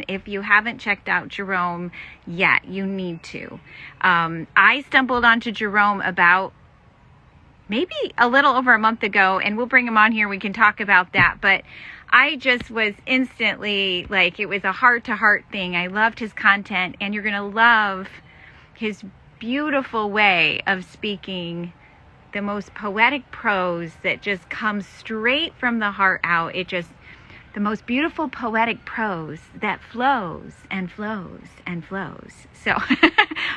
If you haven't checked out Jerome yet, you need to. I stumbled onto Jerome about maybe a little over a month ago, and we'll bring him on here. We can talk about that. But I just was instantly like, it was a heart to heart thing. I loved his content, and you're going to love his beautiful way of speaking, the most poetic prose that just comes straight from the heart out. The most beautiful poetic prose that flows and flows and flows. So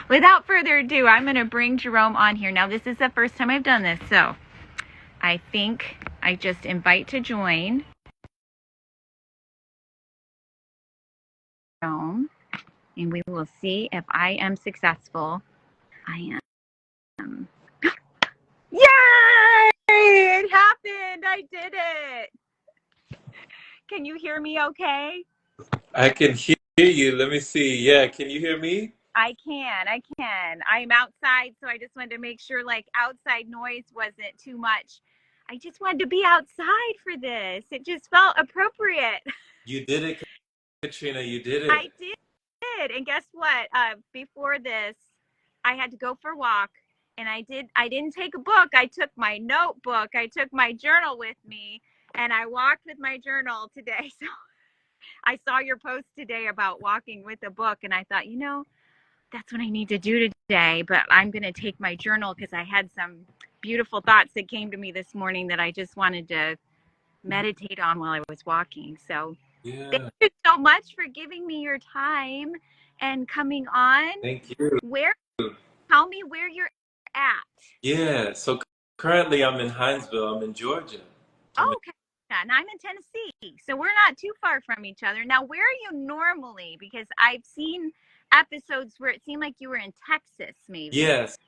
without further ado, I'm going to bring Jerome on here. Now, this is the first time I've done this, so I think I just invite to join Jerome, and we will see if I am successful. I am. Yay! It happened! I did it! Can you hear me okay? I can hear you. Let me see. Yeah, can you hear me? I can. I'm outside, so I just wanted to make sure like outside noise wasn't too much. I just wanted to be outside for this. It just felt appropriate. You did it, Katrina. You did I it. did. And guess what? Before this, I had to go for a walk, and I didn't take a book. I took my notebook. I took my journal with me, and I walked with my journal today. So I saw your post today about walking with a book, and I thought, that's what I need to do today. But I'm going to take my journal because I had some beautiful thoughts that came to me this morning that I just wanted to meditate on while I was walking. So thank Yeah. you so much for giving me your time and coming on. Thank you. Tell me where you're at. Yeah. So currently I'm in Hinesville. I'm in Georgia. Oh, okay. And I'm in Tennessee. So we're not too far from each other. Now, where are you normally? Because I've seen episodes where it seemed like you were in Texas, maybe. Yes.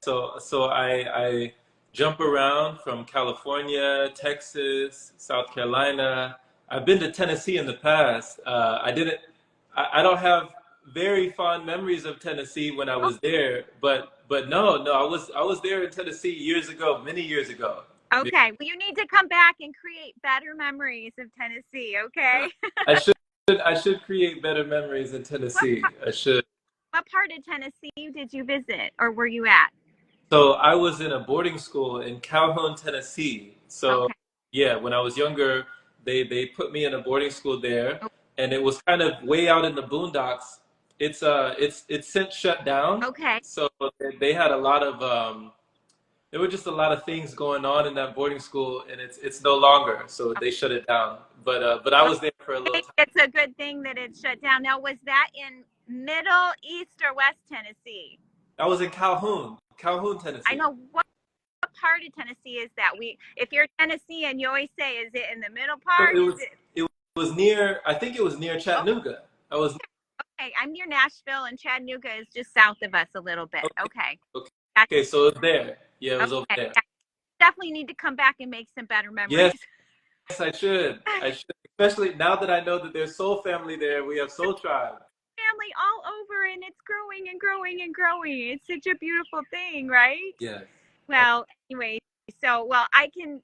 So I jump around from California, Texas, South Carolina. I've been to Tennessee in the past. I don't have very fond memories of Tennessee when I was there, but no, I was there in Tennessee years ago, many years ago. Okay. Well, you need to come back and create better memories of Tennessee. Okay. I should create better memories in What, Tennessee. I should. what part of Tennessee did you visit or were you at? So I was in a boarding school in Calhoun, Tennessee. So Okay. yeah, when I was younger, they put me in a boarding school there, and it was kind of way out in the boondocks. It's since shut down. Okay. So they had a lot of there were just a lot of things going on in that boarding school, and it's no longer. So they shut it down. But I was there for a little time. It's a good thing that it's shut down. Now, was that in Middle, East, or West Tennessee? I was in Calhoun, I Tennessee. know what part of Tennessee is that? If you're Tennessean, you always say, is it in the middle So part? it Is was it? it was near. I think it was near Chattanooga. I was Okay, I'm near Nashville, and Chattanooga is just south of us a little bit. okay. Okay. Okay. Gotcha. Okay. So it was there. Yeah, it was over Okay. there. Yeah. Definitely need to come back and make some better memories. Yes, I should. I should. Especially now that I know that there's Soul Family there. We have Soul Tribe. Family all over, and it's growing and growing and growing. It's such a beautiful thing, right? Yes. Well, anyway, I can,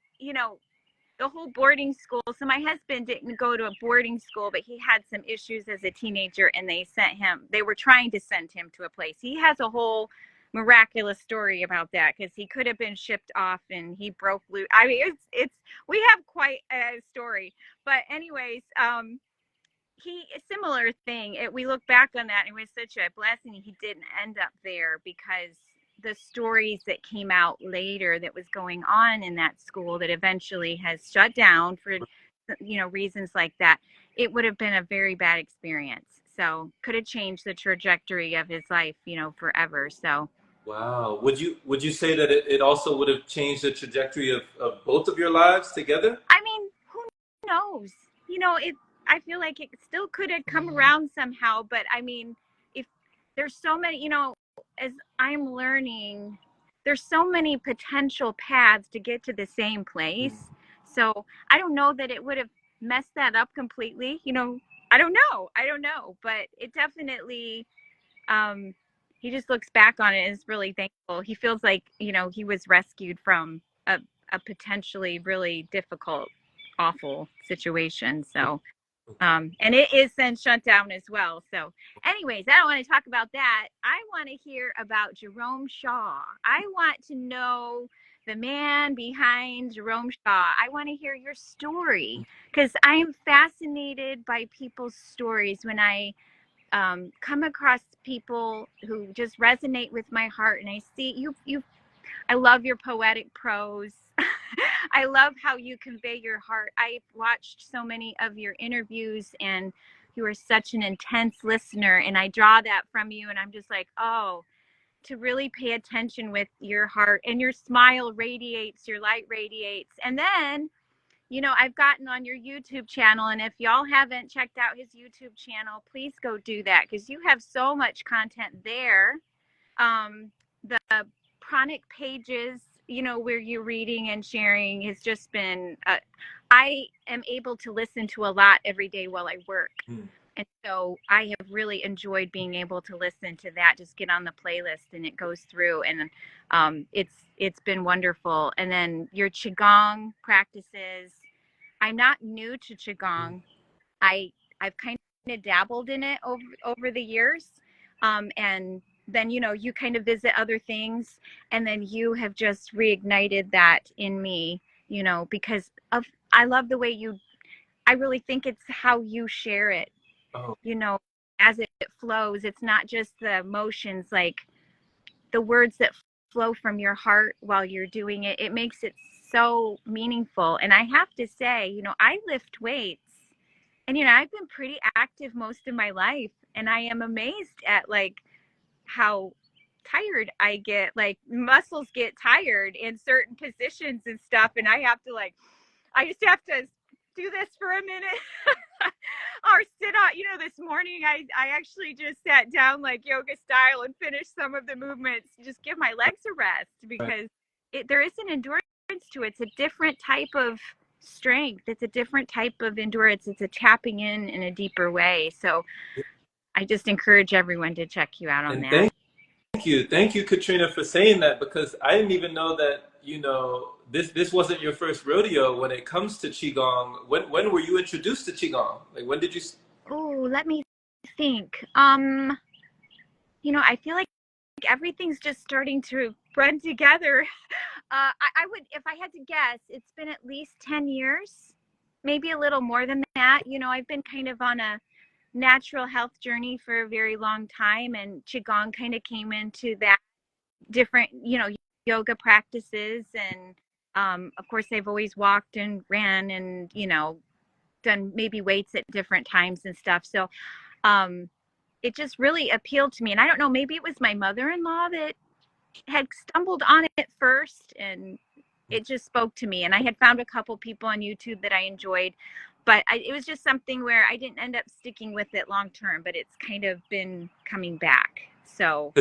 the whole boarding school. So my husband didn't go to a boarding school, but he had some issues as a teenager, and they were trying to send him to a place. He has a whole miraculous story about that because he could have been shipped off and he broke loose. I mean, we have quite a story. But anyways, a similar thing. We look back on that, and it was such a blessing he didn't end up there because the stories that came out later that was going on in that school that eventually has shut down for reasons like that, it would have been a very bad experience. So could have changed the trajectory of his life, forever. So Wow. Would you say that it also would have changed the trajectory of both of your lives together? I mean, who knows? I feel like it still could have come around somehow, but I mean, if there's so many, as I'm learning, there's so many potential paths to get to the same place. So I don't know that it would have messed that up completely. I don't know, but it definitely, he just looks back on it and is really thankful. He feels like, he was rescued from a potentially really difficult, awful situation. So And it is then shut down as well. So, anyways, I don't want to talk about that. I want to hear about Jerome Shaw. I want to know the man behind Jerome Shaw. I want to hear your story because I am fascinated by people's stories when I come across people who just resonate with my heart, and I see you. I love your poetic prose. I love how you convey your heart. I've watched so many of your interviews, and you are such an intense listener, and I draw that from you, and I'm just like, oh, to really pay attention with your heart, and your smile radiates, your light radiates. And then, I've gotten on your YouTube channel, and if y'all haven't checked out his YouTube channel, please go do that because you have so much content there. The chronic pages, where you're reading and sharing has just been, I am able to listen to a lot every day while I work. Mm. And so I have really enjoyed being able to listen to that, just get on the playlist and it goes through, and it's been wonderful. And then your Qigong practices, I'm not new to Qigong. I've kind of dabbled in it over the years, and then you kind of visit other things, and then you have just reignited that in me, because of I love the way I really think it's how you share it, Oh, as it flows. It's not just the emotions, like the words that flow from your heart while you're doing it. It makes it so meaningful. And I have to say, I lift weights, and I've been pretty active most of my life, and I am amazed at like how tired I get. Like muscles get tired in certain positions and stuff, and I just have to do this for a minute or sit on. This morning I actually just sat down like yoga style and finished some of the movements, just give my legs a rest, right. because there is an endurance to it. It's a different type of strength. It's a different type of endurance. It's a tapping in a deeper way. So I just encourage everyone to check you out on And that. thank you, Katrina, for saying that because I didn't even know that this wasn't your first rodeo when it comes to qigong. When were you introduced to qigong? Like when did you? Oh, let me think. I feel like everything's just starting to run together. I would, if I had to guess, it's been at least 10 years, maybe a little more than that. I've been kind of on a natural health journey for a very long time, and Qigong kind of came into that, different, yoga practices. And of course, I've always walked and ran and, done maybe weights at different times and stuff. So um, it just really appealed to me. And I don't know, maybe it was my mother-in-law that had stumbled on it first, and it just spoke to me. And I had found a couple people on YouTube that I enjoyed, but it was just something where I didn't end up sticking with it long term, but it's kind of been coming back. So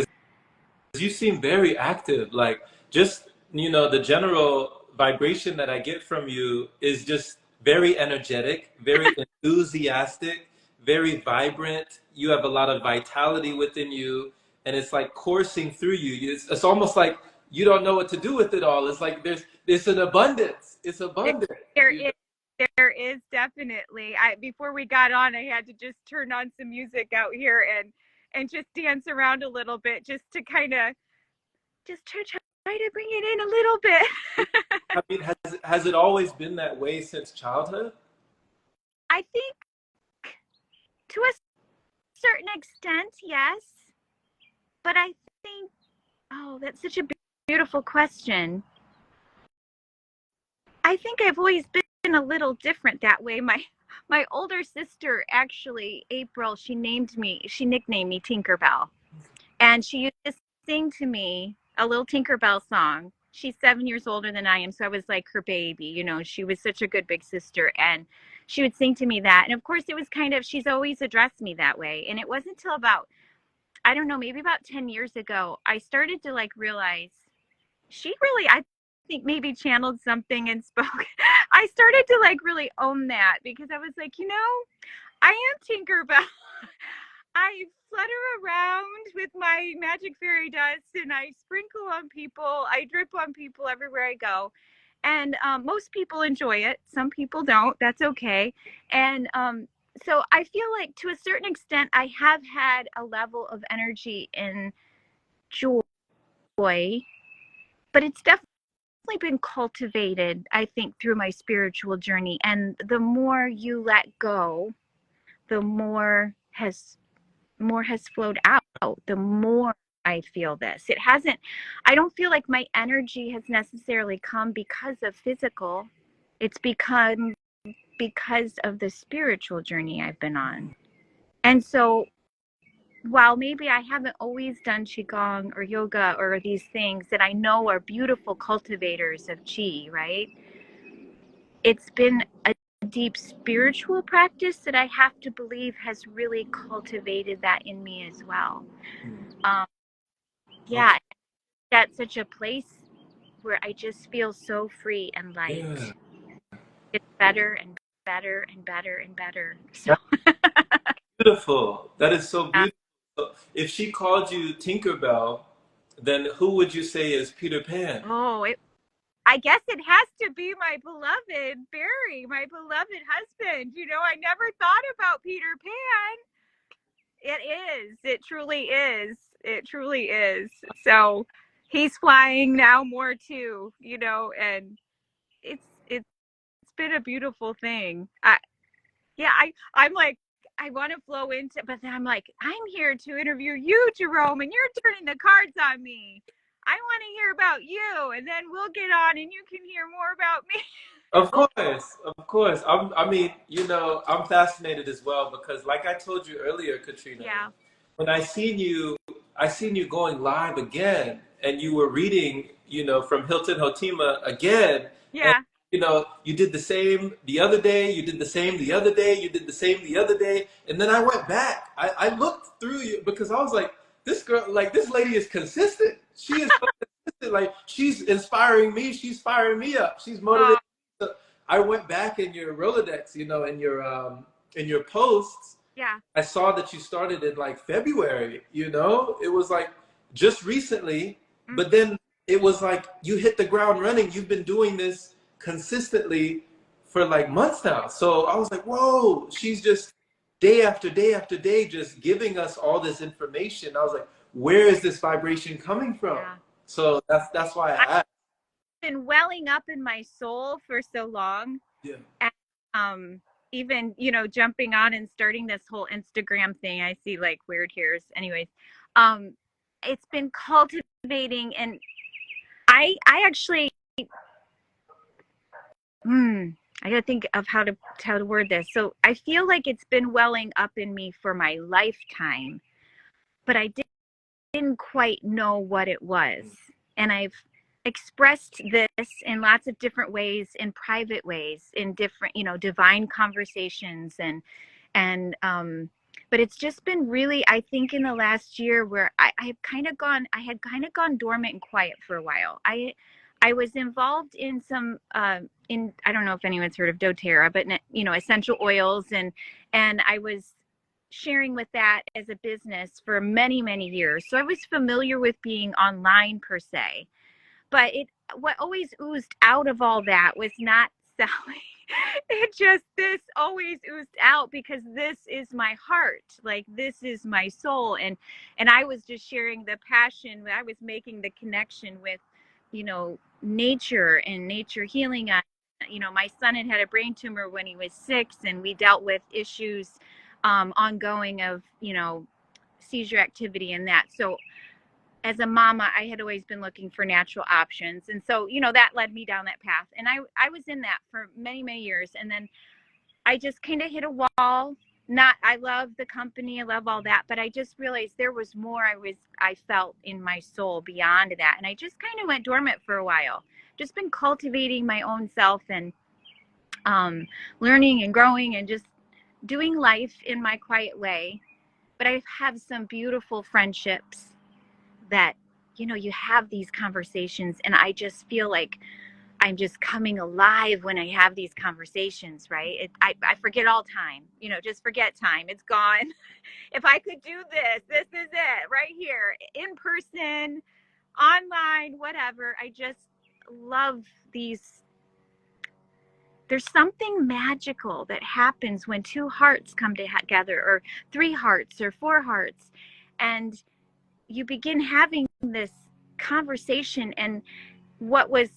You seem very active. Like just, the general vibration that I get from you is just very energetic, very enthusiastic, very vibrant. You have a lot of vitality within you, and it's like coursing through you. It's almost like you don't know what to do with it all. It's like there's an abundance. It's there, abundant. there is there is definitely. I Before we got on, I had to just turn on some music out here and just dance around a little bit, just to kind of just try to bring it in a little bit. I mean, has it always been that way since childhood? I think to a certain extent, yes. But I think, oh, that's such a beautiful question. I think I've always been a little different that way. My older sister, actually, April, she nicknamed me Tinkerbell. And she used to sing to me a little Tinkerbell song. She's 7 years older than I am, so I was like her baby. She was such a good big sister, and she would sing to me that. And of course, it was kind of, she's always addressed me that way. And it wasn't until about, I don't know, maybe about 10 years ago, I started to like realize she really, I think, maybe channeled something and spoke. I started to like really own that, because I was like, I am Tinkerbell. I flutter around with my magic fairy dust, and I sprinkle on people. I drip on people everywhere I go. And most people enjoy it. Some people don't. That's okay. And so I feel like to a certain extent I have had a level of energy and joy, but it's definitely been cultivated, I think, through my spiritual journey. And the more you let go, the more has flowed out, the more I feel this. It hasn't, I don't feel like my energy has necessarily come because of physical. It's become because of the spiritual journey I've been on. And so while maybe I haven't always done Qigong or yoga or these things that I know are beautiful cultivators of Qi, right? It's been a deep spiritual practice that I have to believe has really cultivated that in me as well. Um, Okay. yeah, that's such a place where I just feel so free and Yeah. light. It's better and better and better and better. So, That's beautiful. That is so yeah. beautiful. If she called you Tinkerbell, then who would you say is Peter Pan? Oh, I guess it has to be my beloved Barry, my beloved husband. You know, I never thought about Peter Pan. It is. It truly is. It truly is. So he's flying now more too, you know, and it's been a beautiful thing. I'm like I want to flow into, but then I'm like, I'm here to interview you, Jerome, and you're turning the cards on me. I want to hear about you, and then we'll get on and you can hear more about me. Of course, of course. I mean, I'm fascinated as well because, like I told you earlier, Katrina, Yeah. when I seen you going live again, and you were reading, from Hilton Hotima again, and Yeah. you did the same the other day, you did the same the other day, you did the same the other day, and then I went back. I looked through you because I was like, this girl, like this lady is consistent. She is so consistent. Like she's inspiring me. She's firing me up. She's Oh, motivating. So I went back in your Rolodex, in your posts. yeah. I saw that you started in like February, it was like just recently, Mm, but then it was like you hit the ground running. You've been doing this consistently for like months now. So I was like, whoa, she's just day after day after day just giving us all this information. I was like, where is this vibration coming from? yeah. So that's why I've I asked. been welling up in my soul for so long. Yeah. And, even, jumping on and starting this whole Instagram thing, I see like weird hairs. Anyways, um, it's been cultivating, and I actually, I gotta think of how to word this. So I feel like it's been welling up in me for my lifetime, but I didn't quite know what it was. And I've expressed this in lots of different ways, in private ways, in different, divine conversations, and but it's just been really, I think, in the last year where I had kind of gone dormant and quiet for a while. I was involved in some in I don't know if anyone's heard of doTERRA, but essential oils, and I was sharing with that as a business for many, many years. So I was familiar with being online per se, but what always oozed out of all that was not selling. It just, this always oozed out because this is my heart, like this is my soul. And I was just sharing the passion. I was making the connection with, nature and nature healing. My son had a brain tumor when he was 6, and we dealt with issues ongoing of, seizure activity and that. So as a mama, I had always been looking for natural options. And so, that led me down that path. And I was in that for many, many years. And then I just kind of hit a wall. I love the company, I love all that, but I just realized there was more I felt in my soul beyond that. And I just kind of went dormant for a while. Just been cultivating my own self and learning and growing and just doing life in my quiet way. But I have some beautiful friendships that you have these conversations, and I just feel like I'm just coming alive when I have these conversations, right? I forget all time, just forget time, it's gone. If I could do this is it right here, in person, online, whatever. I just love there's something magical that happens when two hearts come together, or three hearts, or four hearts, and you begin having this conversation, and what was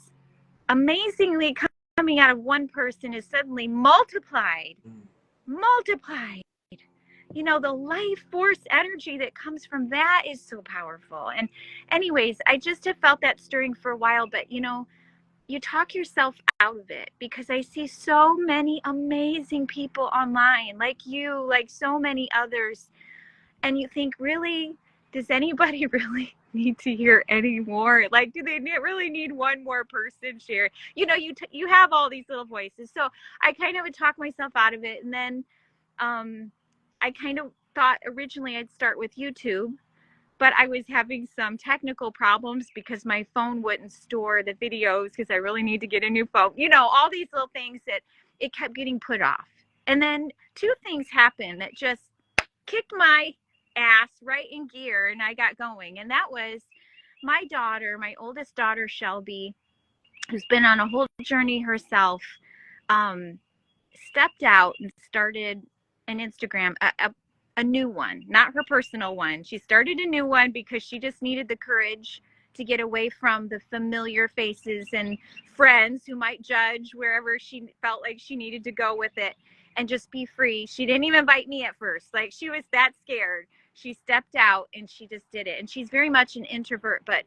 amazingly coming out of one person is suddenly multiplied. You know, the life force energy that comes from that is so powerful. And anyways, I just have felt that stirring for a while, but you know, you talk yourself out of it, because I see so many amazing people online, like you, like so many others, and you think, really, does anybody really need to hear any more? Like, do they really need one more person share? You know, you have all these little voices. So I kind of would talk myself out of it, and then I kind of thought originally I'd start with YouTube, but I was having some technical problems because my phone wouldn't store the videos, because I really need to get a new phone. You know, all these little things that it kept getting put off. And then two things happened that just kicked my ass right in gear, and I got going. And that was my daughter, my oldest daughter, Shelby, who's been on a whole journey herself, stepped out and started an Instagram, a new one, not her personal one. She started a new one because she just needed the courage to get away from the familiar faces and friends who might judge wherever she felt like she needed to go with it, and just be free. She didn't even invite me at first. Like, she was that scared. She stepped out and she just did it. And she's very much an introvert, but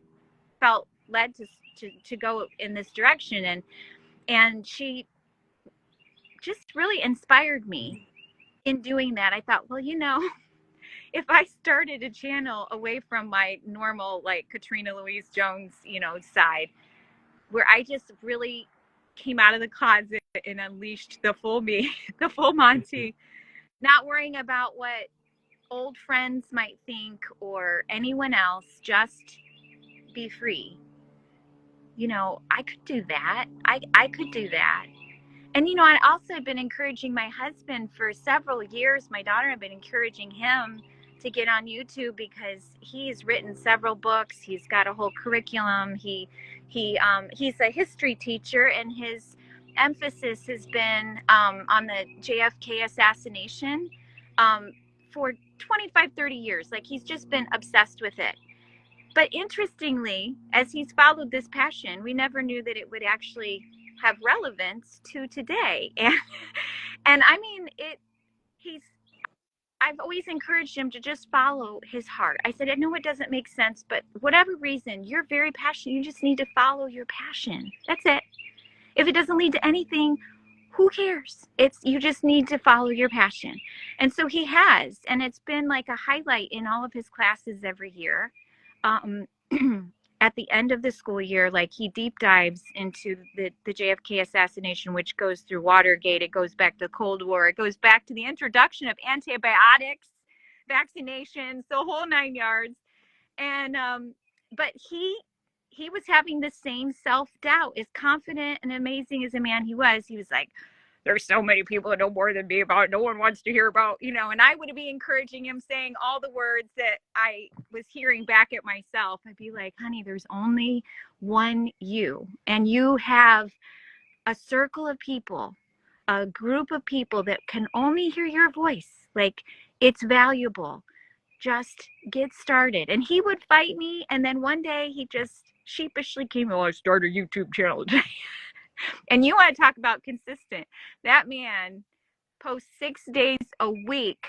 felt led to go in this direction. And she just really inspired me in doing that. I thought, well, you know, if I started a channel away from my normal, like, Katrina Louise Jones, you know, side, where I just really came out of the closet and unleashed the full me, the full Monty, not worrying about what old friends might think or anyone else, just be free. You know, I could do that. I could do that. And, you know, I also have been encouraging my husband for several years. My daughter had been encouraging him to get on YouTube, because he's written several books. He's got a whole curriculum. He's a history teacher, and his emphasis has been on the JFK assassination for 25, 30 years. Like, he's just been obsessed with it. But interestingly, as he's followed this passion, we never knew that it would actually have relevance to today. And I mean, I've always encouraged him to just follow his heart. I said, I know it doesn't make sense, but whatever reason, you're very passionate. You just need to follow your passion. That's it. If it doesn't lead to anything, who cares? You just need to follow your passion. And so he has, and it's been like a highlight in all of his classes every year. At the end of the school year, like, he deep dives into the JFK assassination, which goes through Watergate. It goes back to the Cold War. It goes back to the introduction of antibiotics, vaccinations, the whole 9 yards. And but he was having the same self-doubt. As confident and amazing as a man he was like, there's so many people that know more than me about it. No one wants to hear about, you know. And I would be encouraging him, saying all the words that I was hearing back at myself. I'd be like, honey, there's only one you, and you have a circle of people, a group of people that can only hear your voice. Like, it's valuable. Just get started. And he would fight me, and then one day he just sheepishly came, oh, I started a YouTube channel today. And you want to talk about consistent. That man posts 6 days a week,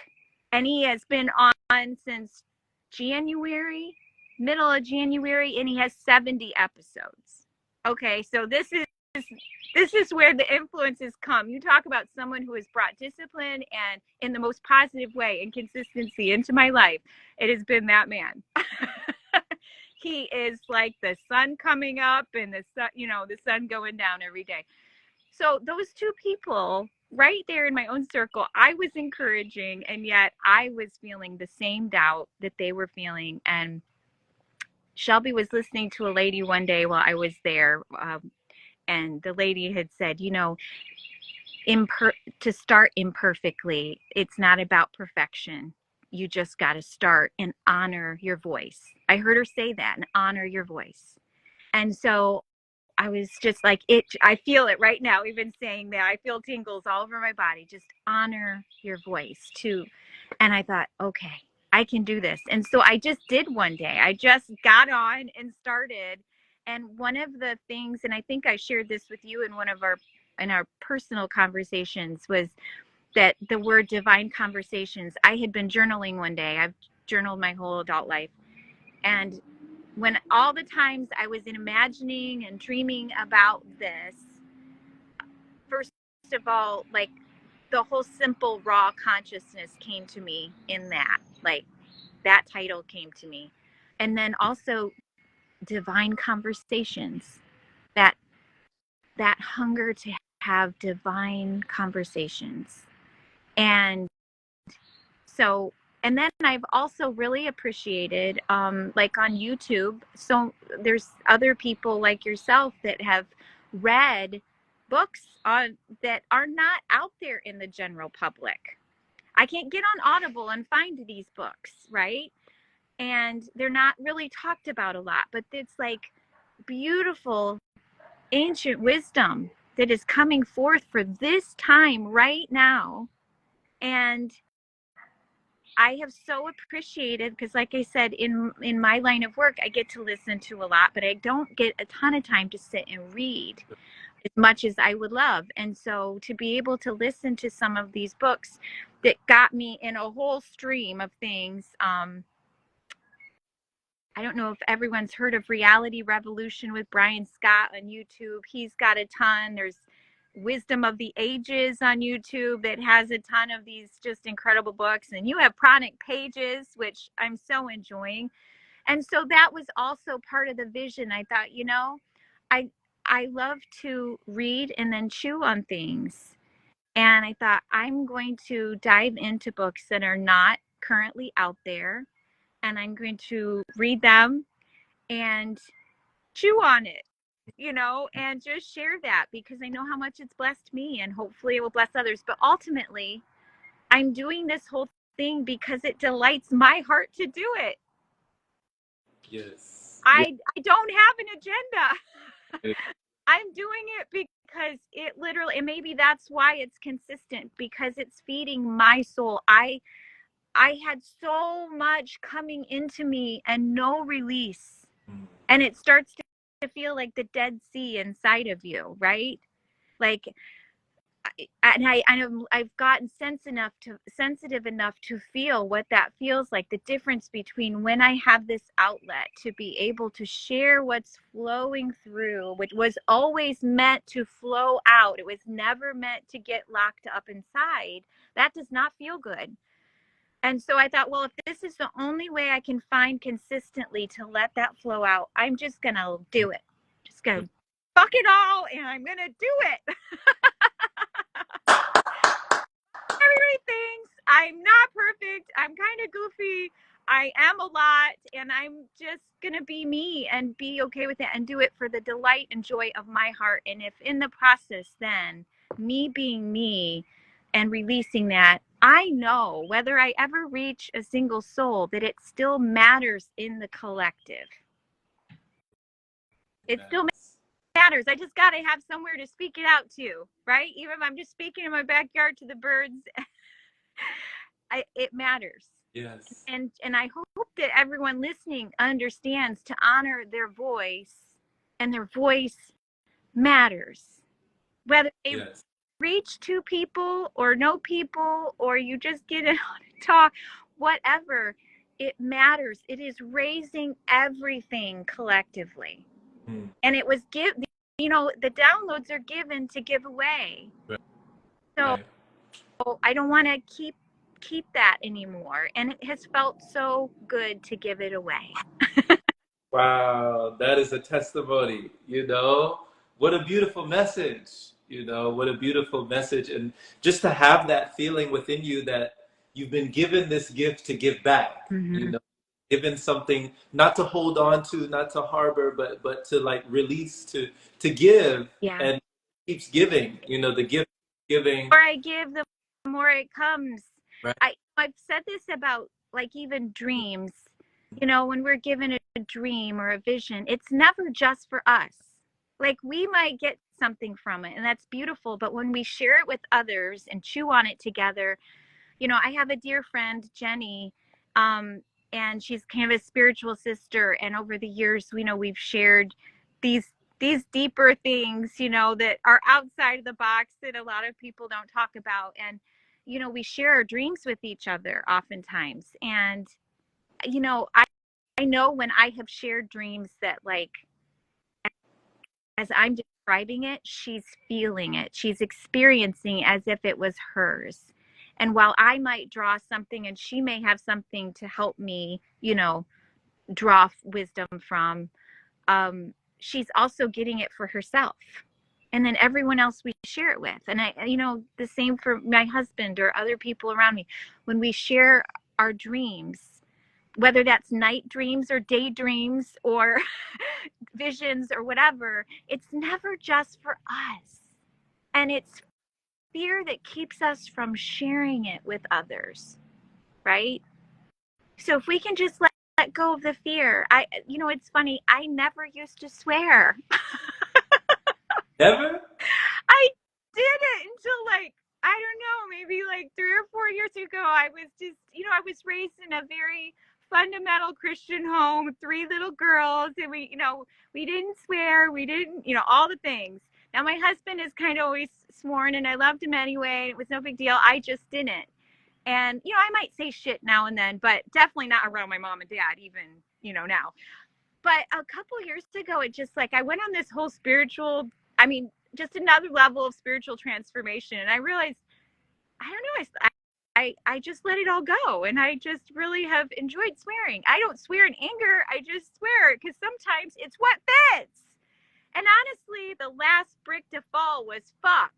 and he has been on since January, middle of January, and he has 70 episodes. Okay, so this is where the influences come. You talk about someone who has brought discipline, and in the most positive way, and consistency into my life. It has been that man. He is like the sun coming up and the sun, you know, the sun going down every day. So those two people right there in my own circle, I was encouraging, and yet I was feeling the same doubt that they were feeling. And Shelby was listening to a lady one day while I was there, and the lady had said, you know, to start imperfectly, it's not about perfection. You just got to start and honor your voice. I heard her say that, and honor your voice. And so I was just like, I feel it right now, even saying that. I feel tingles all over my body. Just honor your voice too. And I thought, okay, I can do this. And so I just did one day. I just got on and started. And one of the things, and I think I shared this with you in one of our personal conversations, was that the word divine conversations. I had been journaling one day. I've journaled my whole adult life. And when all the times I was imagining and dreaming about this, first of all, like the whole simple raw consciousness came to me in that, like that title came to me. And then also divine conversations, that hunger to have divine conversations. And so, and then I've also really appreciated, like on YouTube, so there's other people like yourself that have read books on that are not out there in the general public. I can't get on Audible and find these books, right? And they're not really talked about a lot, but it's like beautiful ancient wisdom that is coming forth for this time right now. And I have so appreciated, because like I said, in my line of work, I get to listen to a lot, but I don't get a ton of time to sit and read as much as I would love. And so to be able to listen to some of these books that got me in a whole stream of things, I don't know if everyone's heard of Reality Revolution with Brian Scott on YouTube. He's got a ton. There's Wisdom of the Ages on YouTube that has a ton of these just incredible books. And you have Pranic Pages, which I'm so enjoying. And so that was also part of the vision. I thought, I I love to read and then chew on things. And I thought I'm going to dive into books that are not currently out there, and I'm going to read them and chew on it, and just share that, because I know how much it's blessed me, and hopefully it will bless others. But ultimately, I'm doing this whole thing because it delights my heart to do it. Yes. I don't have an agenda. I'm doing it because it literally, and maybe that's why it's consistent, because it's feeding my soul. I had so much coming into me and no release. And it starts to feel like the Dead Sea inside of you, right? Like, I've gotten sensitive enough to feel what that feels like, the difference between when I have this outlet to be able to share what's flowing through, which was always meant to flow out. It was never meant to get locked up inside. That does not feel good. And so I thought, well, if this is the only way I can find consistently to let that flow out, I'm just going to do it. Just going to fuck it all, and I'm going to do it. Everybody thinks I'm not perfect. I'm kind of goofy. I am a lot, and I'm just going to be me and be okay with it and do it for the delight and joy of my heart. And if in the process, then me being me and releasing that, I know whether I ever reach a single soul, that it still matters in the collective. It still matters. I just got to have somewhere to speak it out to, right? Even if I'm just speaking in my backyard to the birds, it matters. Yes. And I hope that everyone listening understands to honor their voice, and their voice matters. Whether they reach two people or no people, or you just get it on a talk, whatever, it matters. It is raising everything collectively. And it was the downloads are given to give away. So I don't want to keep that anymore, and it has felt so good to give it away. Wow, that is a testimony. What a beautiful message. What a beautiful message. And just to have that feeling within you that you've been given this gift to give back. Given something not to hold on to, not to harbor, but to like release, to give. And it keeps giving. The gift giving. The more I give, the more it comes. Right. I've said this about like even dreams. When we're given a dream or a vision, it's never just for us. like we might get something from it and that's beautiful, but when we share it with others and chew on it together, you know, I have a dear friend, Jenny, um, and she's kind of a spiritual sister. And over the years, you know, we've shared these these deeper things, you know, that are outside of the box that a lot of people don't talk about. And, you know, we share our dreams with each other oftentimes. And, you know, I know when I have shared dreams that like as I'm describing it, she's feeling it. She's experiencing as if it was hers. And while I might draw something and she may have something to help me, you know, draw wisdom from, she's also getting it for herself. And then everyone else we share it with. And you know, the same for my husband or other people around me. When we share our dreams, whether that's night dreams or daydreams or visions or whatever, it's never just for us. And it's fear that keeps us from sharing it with others, right? So if we can just let go of the fear. You know, it's funny, I never used to swear. Never? I did it until like, I don't know, maybe like 3 or 4 years ago. I was just, you know, I was raised in a very fundamental Christian home, three little girls, and we, you know, we didn't swear, we didn't, you know, all the things. Now my husband is kind of always sworn, and I loved him anyway. It was no big deal. I just didn't. And you know, I might say shit now and then, but definitely not around my mom and dad, even, you know, now. But a couple years ago, it just like I went on this whole spiritual, I mean, just another level of spiritual transformation, and I realized, I don't know, I just let it all go, and I just really have enjoyed swearing. I don't swear in anger, I just swear because sometimes it's what fits. And honestly, the last brick to fall was fuck.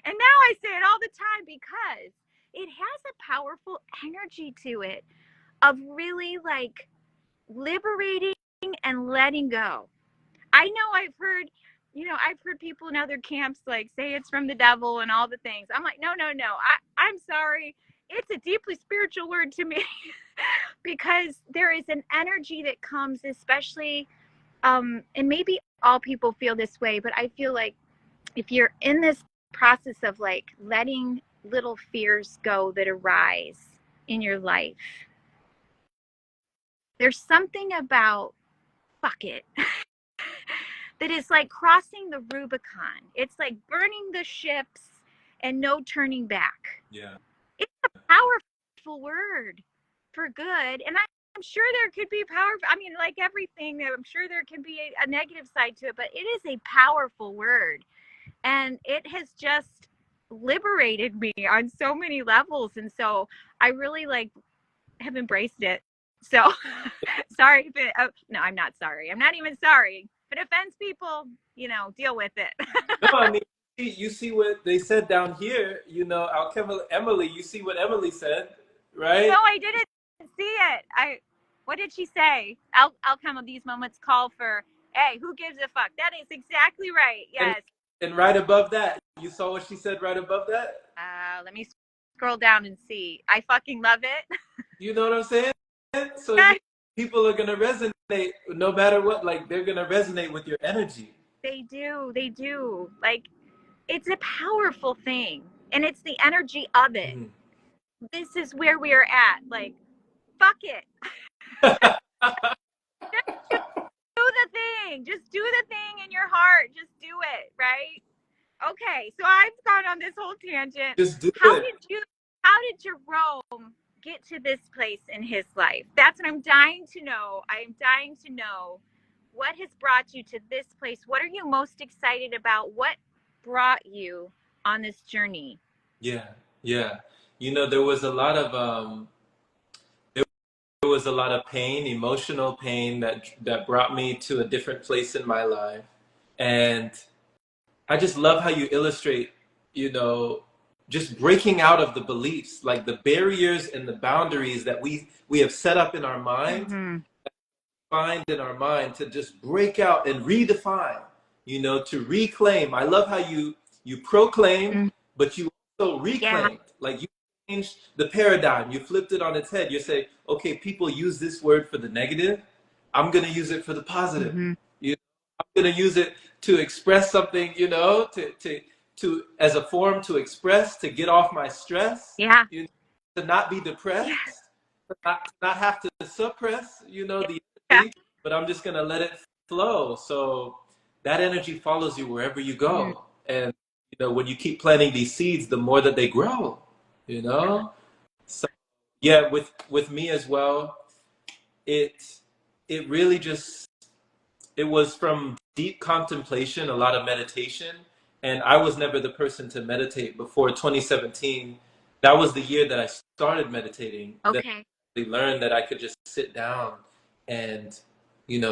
And now I say it all the time because it has a powerful energy to it of really like liberating and letting go. I know I've heard, you know, I've heard people in other camps like say it's from the devil and all the things. I'm like, no, no, no. I'm sorry. It's a deeply spiritual word to me because there is an energy that comes, especially, and maybe all people feel this way, but I feel like if you're in this process of like letting little fears go that arise in your life, there's something about fuck it that is like crossing the Rubicon. It's like burning the ships and no turning back. Yeah. It's a powerful word for good. And I'm sure there could be powerful, I mean, like everything, I'm sure there can be a negative side to it, but it is a powerful word. And it has just liberated me on so many levels. And so I really like have embraced it. So sorry if it, no, I'm not sorry. I'm not even sorry. If it offends people, you know, deal with it. No, I mean, you see what they said down here, you know, Alchemy Emily, you see what Emily said, No, right? I didn't see it. What did she say? Alchemy, these moments call for, hey, who gives a fuck? That is exactly right. And Yes. and right above that, you saw what she said right above that? Let me scroll down and see. I fucking love it. You know what I'm saying? So Yes, people are gonna resonate no matter what, like they're gonna resonate with your energy. they do. They do. Like, it's a powerful thing. And it's the energy of it. Mhm. This is where we are at. Like, fuck it. Do the thing. Just do the thing in your heart. Just do it, right? Okay, so I've gone on this whole tangent. Just do How it. did you how did Jerome get to this place in his life? That's what I'm dying to know. I'm dying to know what has brought you to this place. What are you most excited about? What brought you on this journey? Yeah, yeah. You know, there was a lot of pain, emotional pain that brought me to a different place in my life. And I just love how you illustrate, you know, just breaking out of the beliefs, like the barriers and the boundaries that we have set up in our mind, Mm-hmm. find in our mind to just break out and redefine, you know, to reclaim. I love how you proclaimed, Mm-hmm. but you also Yeah. reclaimed. Like you changed the paradigm, you flipped it on its head. You say, okay, people use this word for the negative. I'm gonna use it for the positive. Mm-hmm. going to use it to express something, to as a form to express, to get off my stress, Yeah. to not be Yeah. depressed, to not have to suppress, the Yeah. energy, but I'm just going to let it flow. So that energy follows you wherever you Mm. go. And, when you keep planting these seeds, the more that they grow, you know? So, yeah, with me as well, it it really just it was from deep contemplation, a lot of meditation, and I was never the person to meditate before 2017. That was the year that I started meditating, that Okay. I learned that I could just sit down and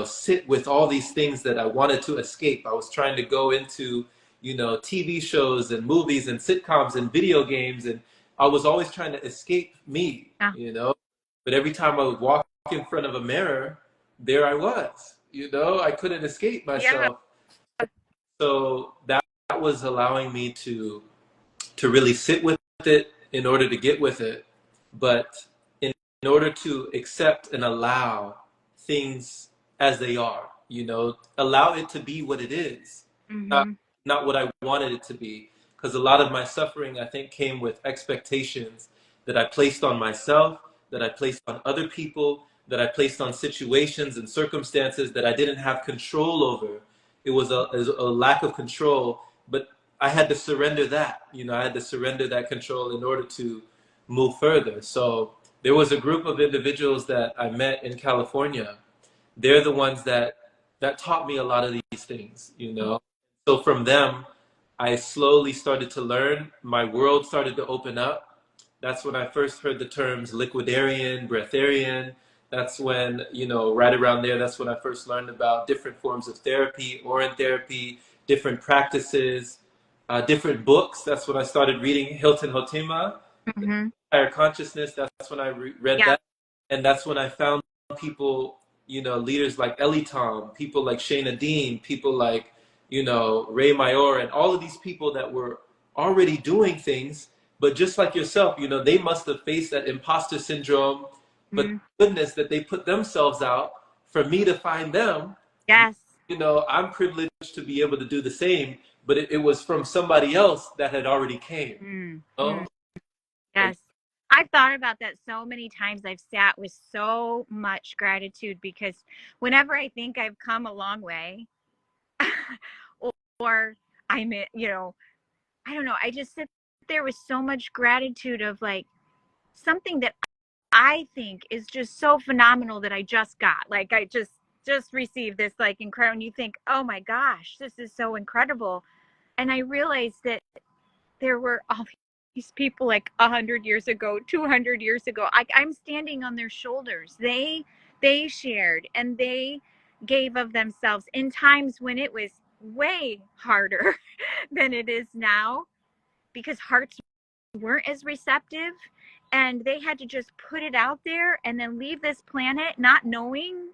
sit with all these things that I wanted to escape. I was trying to go into TV shows and movies and sitcoms and video games, and I was always trying to escape me, Yeah. but every time I would walk in front of a mirror, there I was. I couldn't escape Yeah. myself. So that was allowing me to really sit with it in order to get with it, but in order to accept and allow things as they are, allow it to be what it is, not, Mm-hmm. not what I wanted it to be. Because a lot of my suffering, I think, came with expectations that I placed on myself, that I placed on other people, that I placed on situations and circumstances that I didn't have control over. It was a lack of control, but I had to surrender that. I had to surrender that control in order to move further. So there was a group of individuals that I met in California. They're the ones that taught me a lot of these things. So from them, I slowly started to learn. My world started to open up. That's when I first heard the terms liquidarian, breatharian. That's when, right around there, that's when I first learned about different forms of therapy, Orin therapy, different practices, different books. That's when I started reading Hilton Hotima, Mm-hmm. Higher Consciousness. That's when I read Yeah. that. And that's when I found people, leaders like Ellie Tom, people like Shayna Dean, people like, Ray Mayor, and all of these people that were already doing things. But just like yourself, they must have faced that imposter syndrome. But Mm-hmm. goodness that they put themselves out for me to find them. Yes. I'm privileged to be able to do the same, but it was from somebody else that had already came. Mm-hmm. Yes. I've thought about that so many times. I've sat with so much gratitude because whenever I think I've come a long way, or I'm, I don't know, I just sit there with so much gratitude of like something that I think is just so phenomenal that I just got. Like I just received this like incredible, and you think, oh my gosh, this is so incredible. And I realized that there were all these people like 100 years ago, 200 years ago. I'm standing on their shoulders. They shared and they gave of themselves in times when it was way harder than it is now because hearts weren't as receptive, and they had to just put it out there and then leave this planet not knowing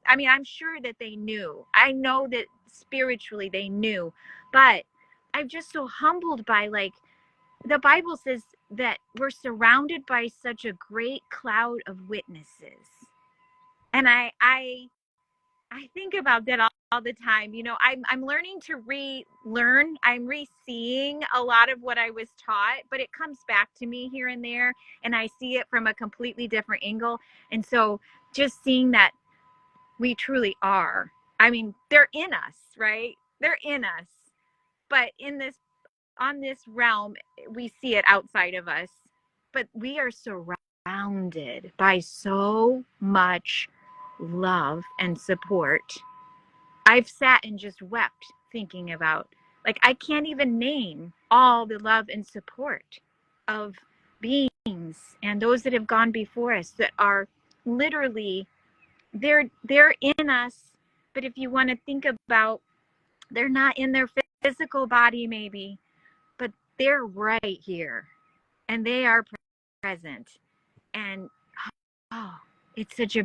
I'm sure that they knew. I know that spiritually they knew, but I'm just so humbled by like the Bible says that we're surrounded by such a great cloud of witnesses. And I think about that all the time. I'm learning to relearn. I'm re-seeing a lot of what I was taught, but it comes back to me here and there, and I see it from a completely different angle. And so just seeing that we truly are. I mean, they're in us, right? They're in us. But in this on this realm, we see it outside of us, but we are surrounded by so much love and support. I've sat and just wept thinking about, like, I can't even name all the love and support of beings and those that have gone before us that are literally they're in us. But if you want to think about, they're not in their physical body maybe, but they're right here and they are present. And oh, it's such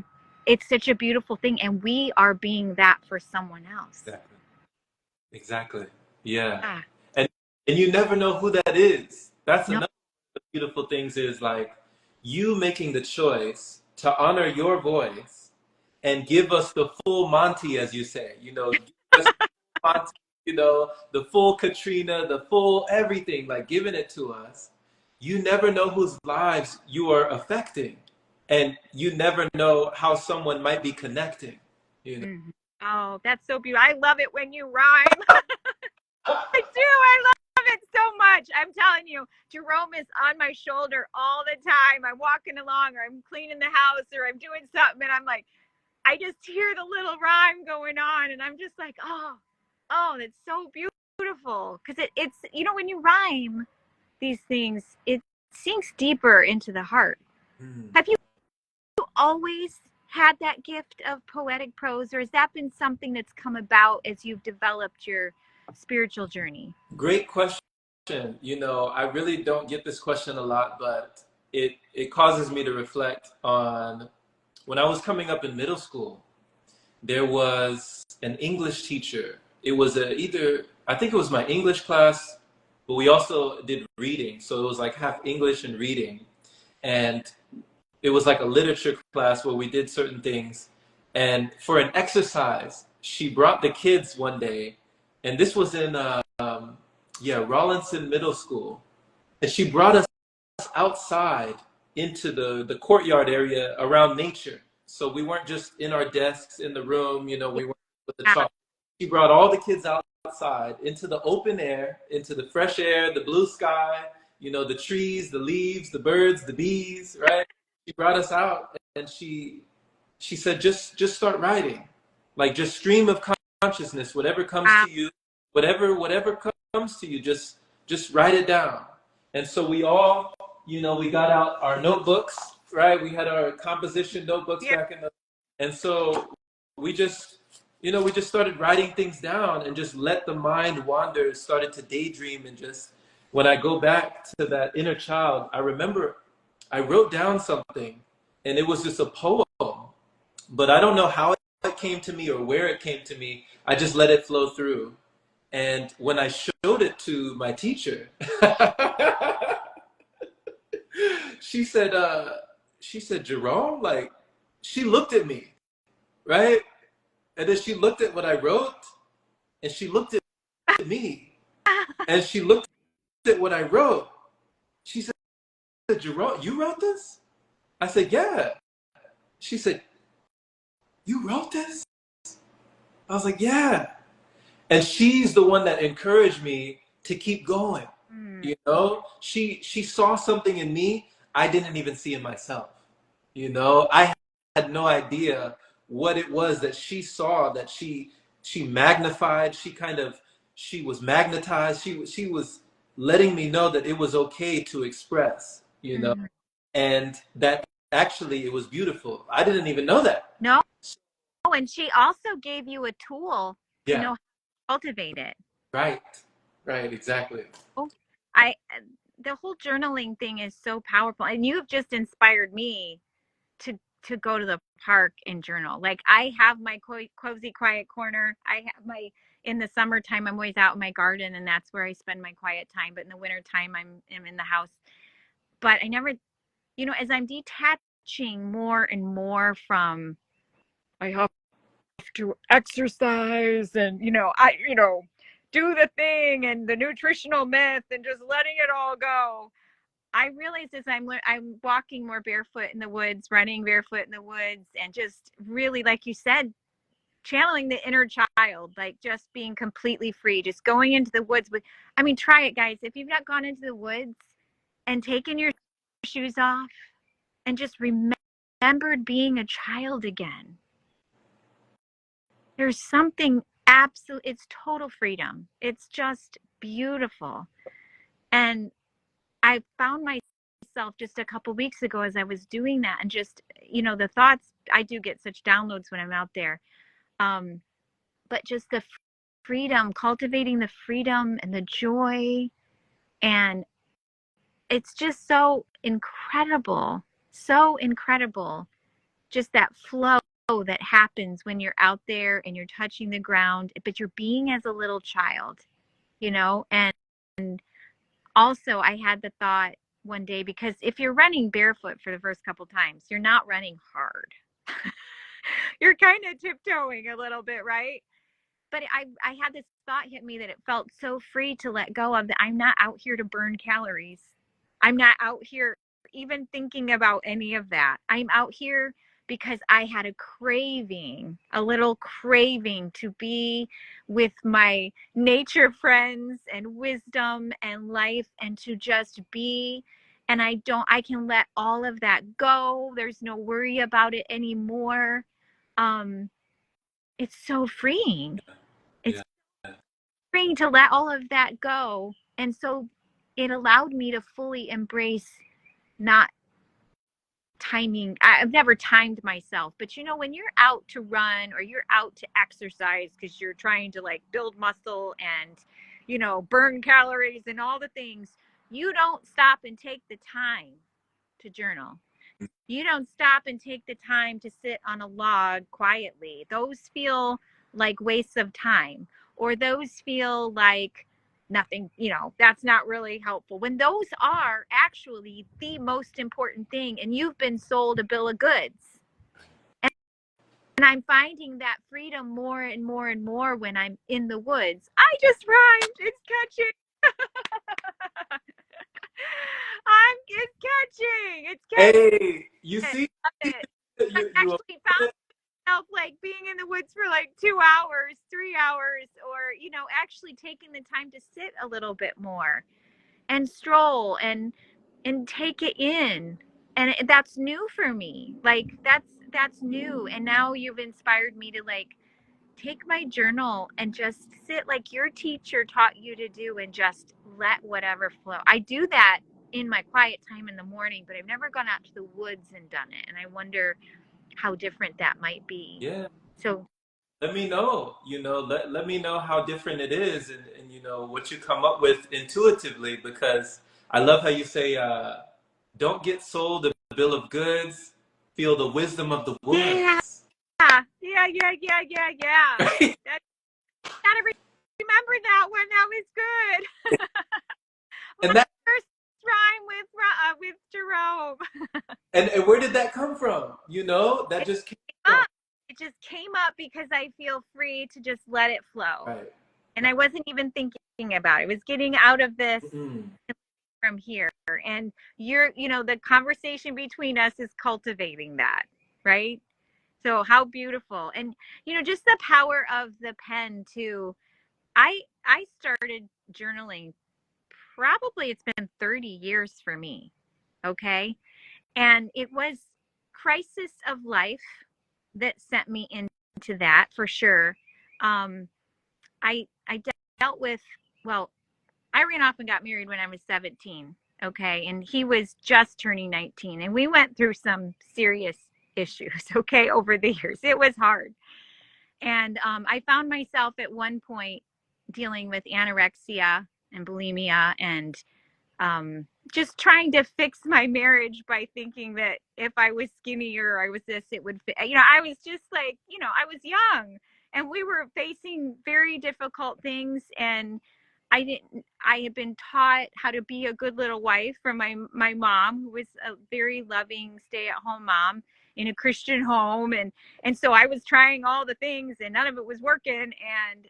a beautiful thing, and we are being that for someone else. Exactly. Exactly. Yeah. Ah, And you never know who that is. That's no. another of the beautiful things is like you making the choice to honor your voice and give us the full Monty, as you say. Give us content, you know, the full Katrina, the full everything, like giving it to us. You never know whose lives you are affecting, and you never know how someone might be connecting. You know. Mhm. Oh, that's so beautiful. I love it when you rhyme. I do. I love it so much. I'm telling you, Jerome is on my shoulder all the time. I'm walking along, or I'm cleaning the house, or I'm doing something, and I'm like, I just hear the little rhyme going on, and I'm just like, oh, that's so beautiful. Because it's, when you rhyme these things, it sinks deeper into the heart. Mm. Have you always had that gift of poetic prose, or has that been something that's come about as you've developed your spiritual journey? Great question. You know, I really don't get this question a lot, but it causes me to reflect on when I was coming up in middle school. There was an English teacher. It was either I think it was my English class, but we also did reading, so it was like half English and reading, and it was like a literature class where we did certain things. And for an exercise, she brought the kids one day, and this was in Rawlinson Middle School, and she brought us outside into the courtyard area around nature. So we weren't just in our desks in the room, you know, we weren't with the Yeah. chalk. She brought all the kids outside into the open air, into the fresh air, the blue sky, you know, the trees, the leaves, the birds, the bees, right? She brought us out, and she said, just start writing. Like, just stream of consciousness, whatever comes to you, whatever comes to you, just write it down. And so we all, you know, we got out our notebooks, right? We had our composition notebooks Yeah. back in the, and so we just, you know, we just started writing things down and just let the mind wander, started to daydream. And just, when I go back to that inner child, I remember I wrote down something, and it was just a poem, but I don't know how it came to me or where it came to me. I just let it flow through. And when I showed it to my teacher, she said, Jerome, like, she looked at me, right? And then she looked at what I wrote, and she looked at me, and she looked at what I wrote. She said, Jerome, you wrote this? I said, yeah. She said, you wrote this? I was like, yeah. And she's the one that encouraged me to keep going. Mm. You know, she saw something in me I didn't even see in myself. You know, I had no idea what it was that she saw, that she magnified. She was magnetized. She was letting me know that it was okay to express. You know, Mm. and that actually it was beautiful. I didn't even know that. No, and she also gave you a tool to know Yeah. how to cultivate it. Right. Right. Exactly. Oh, I the whole journaling thing is so powerful, and you have just inspired me to go to the park and journal. Like, I have my cozy quiet corner. I have my In the summertime, I'm always out in my garden, and that's where I spend my quiet time. But in the wintertime, I'm in the house. But I never, as I'm detaching more and more from, I have to exercise, and do the thing, and the nutritional myth, and just letting it all go. I realize as I'm walking more barefoot in the woods, running barefoot in the woods, and just really, like you said, channeling the inner child, like just being completely free, just going into the woods try it, guys. If you've not gone into the woods and taken your shoes off and just remembered being a child again, there's something absolute. It's total freedom. It's just beautiful. And I found myself just a couple weeks ago as I was doing that, and just, the thoughts, I do get such downloads when I'm out there. But just the freedom, cultivating the freedom and the joy. And it's just so incredible, so incredible. Just that flow that happens when you're out there and you're touching the ground, but you're being as a little child, and also I had the thought one day, because if you're running barefoot for the first couple times, you're not running hard. You're kind of tiptoeing a little bit, right? but I had this thought hit me that it felt so free to let go of that. I'm not out here to burn calories. I'm not out here even thinking about any of that. I'm out here because I had a craving, a little craving to be with my nature friends and wisdom and life, and to just be. And I can let all of that go. There's no worry about it anymore. Um, it's so freeing. It's Yeah. freeing to let all of that go. And so it allowed me to fully embrace not timing. I've never timed myself, but you know, when you're out to run or you're out to exercise because you're trying to like build muscle and, you know, burn calories and all the things, you don't stop and take the time to journal. You don't stop and take the time to sit on a log quietly. Those feel like wastes of time, or those feel like nothing, you know, that's not really helpful. When those are actually the most important thing, and you've been sold a bill of goods. And I'm finding that freedom more and more and more when I'm in the woods. I just rhymed. It's catching. It's catching. It's catching. Hey, you I see, love it. I you actually found myself like being in the woods for like 2 hours, 3 hours, or, you know, actually taking the time to sit a little bit more and stroll and take it in. And that's new for me. Like that's new. And now you've inspired me to like take my journal and just sit like your teacher taught you to do, and just let whatever flow. I do that in my quiet time in the morning, but I've never gone out to the woods and done it. And I wonder how different that might be. yeah. So, Let me know. Let me know how different it is, and what you come up with intuitively. Because I love how you say, "Don't get sold a bill of goods. Feel the wisdom of the yeah, woods." yeah. Right? That, gotta remember that one. That was good. And My that first rhyme with Jerome. and where did that come from? That It just came came from. up. It just came up because I feel free to just let it flow. Right. And I wasn't even thinking about it. I was getting out of this Mm. from here. And the conversation between us is cultivating that, right? So how beautiful. And just the power of the pen too. I started journaling, probably it's been 30 years for me. Okay? And it was crisis of life that sent me into that for sure. I dealt with, well, I ran off and got married when I was 17. Okay. And he was just turning 19. And we went through some serious issues, okay, over the years. It was hard. And I found myself at one point dealing with anorexia and bulimia, and just trying to fix my marriage by thinking that if I was skinnier, I was this, it would fit. I was just like, I was young and we were facing very difficult things. And I had been taught how to be a good little wife from my mom, who was a very loving stay-at-home mom in a Christian home. And so I was trying all the things and none of it was working. And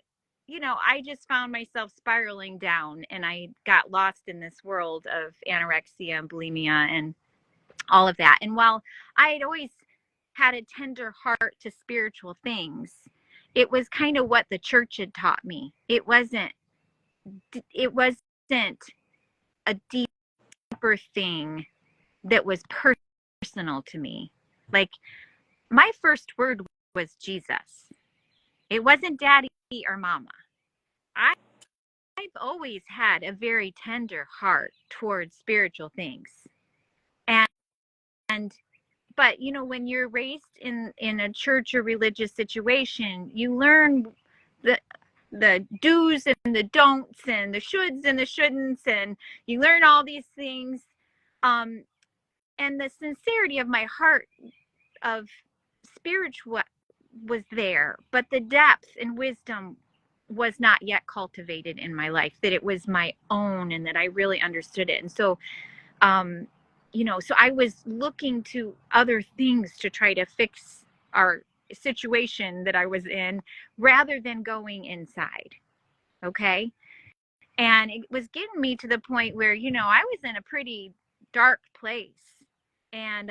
I just found myself spiraling down, and I got lost in this world of anorexia and bulimia and all of that. And while I had always had a tender heart to spiritual things, it was kind of what the church had taught me. It wasn't a deeper thing that was personal to me. Like, my first word was Jesus. It wasn't daddy or mama. I I've always had a very tender heart towards spiritual things. And and but when you're raised in a church or religious situation, you learn the the do's and the don'ts and the shoulds and the shouldn'ts, and you learn all these things. Um and the sincerity of my heart of spiritual was there, but the depth and wisdom was not yet cultivated in my life, that it was my own and that I really understood it. And so so I was looking to other things to try to fix our situation that I was in rather than going inside. Okay. And it was getting me to the point where, I was in a pretty dark place. And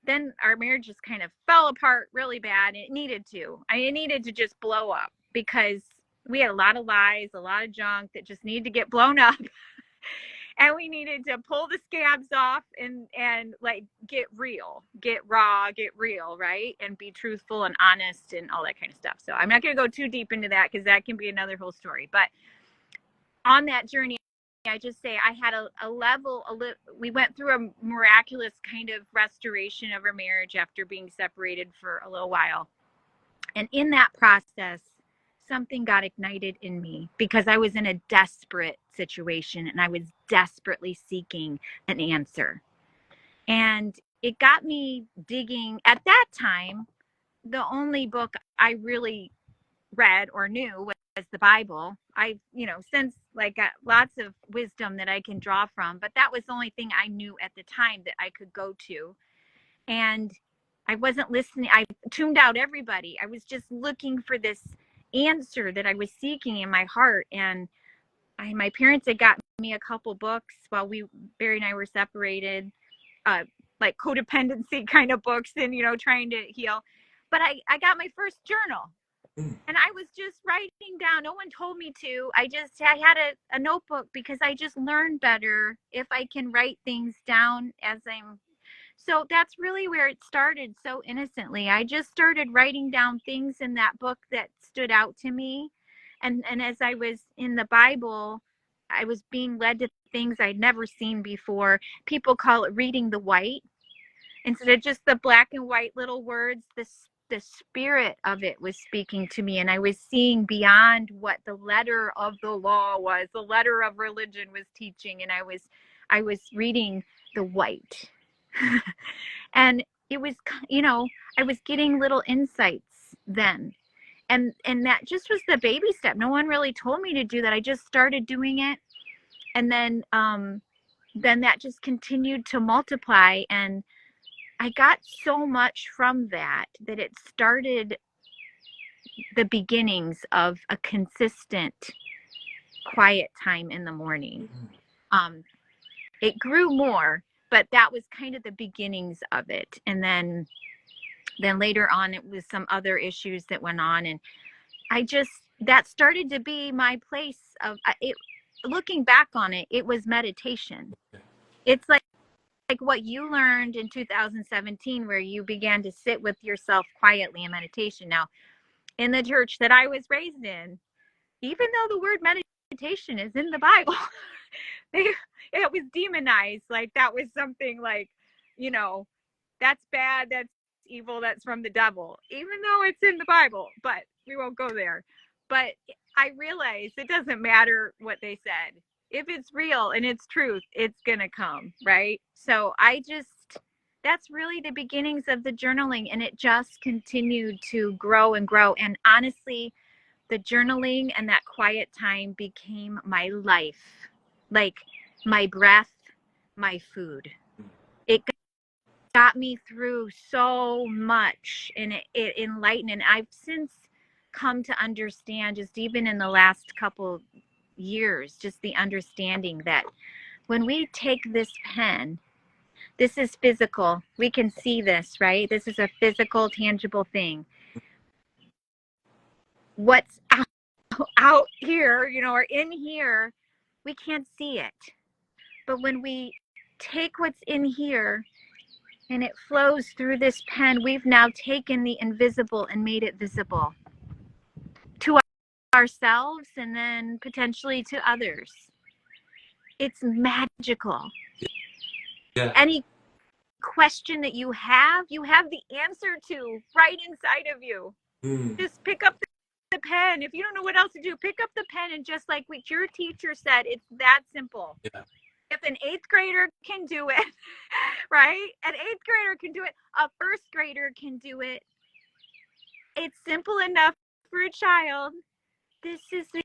then our marriage just kind of fell apart really bad. It needed to. It needed to just blow up because we had a lot of lies, a lot of junk that just needed to get blown up. And we needed to pull the scabs off and like get real, get raw, get real, right? And be truthful and honest and all that kind of stuff. So I'm not going to go too deep into that because that can be another whole story. But on that journey, I just say I had we went through a miraculous kind of restoration of our marriage after being separated for a little while. And in that process, something got ignited in me because I was in a desperate situation and I was desperately seeking an answer. And it got me digging. At that time, the only book I really read or knew was the Bible. I've, since like got lots of wisdom that I can draw from, but that was the only thing I knew at the time that I could go to. And I wasn't listening. I tuned out everybody. I was just looking for this answer that I was seeking in my heart. And my parents had got me a couple books while Barry and I were separated, like codependency kind of books and, trying to heal. But I got my first journal. And I was just writing down. No one told me to. I had a notebook because I just learn better if I can write things down so that's really where it started so innocently. I just started writing down things in that book that stood out to me. And as I was in the Bible, I was being led to things I'd never seen before. People call it reading the white. Instead of just the black and white little words, the spirit of it was speaking to me, and I was seeing beyond what the letter of the law was, the letter of religion was teaching, and I was reading the white. And it was, I was getting little insights then. And that just was the baby step. No one really told me to do that. I just started doing it. And then that just continued to multiply. And I got so much from that it started the beginnings of a consistent quiet time in the morning. It grew more, but that was kind of the beginnings of it. And then later on, it was some other issues that went on. And that started to be my place of it. Looking back on it, it was meditation. It's like what you learned in 2017, where you began to sit with yourself quietly in meditation. Now, in the church that I was raised in, even though the word meditation is in the Bible, it was demonized. Like that was something like, that's bad, that's evil, that's from the devil, even though it's in the Bible, but we won't go there. But I realized it doesn't matter what they said. If it's real and it's truth, it's going to come, right? So that's really the beginnings of the journaling, and it just continued to grow and grow. And honestly, the journaling and that quiet time became my life, like my breath, my food. It got me through so much, and it enlightened. And I've since come to understand, just even in the last couple years, just the understanding that when we take this pen, this is physical. We can see this, right? This is a physical, tangible thing. What's out here, or in here, we can't see it. But when we take what's in here and it flows through this pen, we've now taken the invisible and made it visible to ourselves and then potentially to others. It's magical. Yeah. Any question that you have the answer to right inside of you. Just pick up the pen. If you don't know what else to do, pick up the pen, and just like what your teacher said, it's that simple. Yeah. If an 8th grader can do it, right? An 8th grader can do it. A 1st grader can do it. It's simple enough for a child. This is the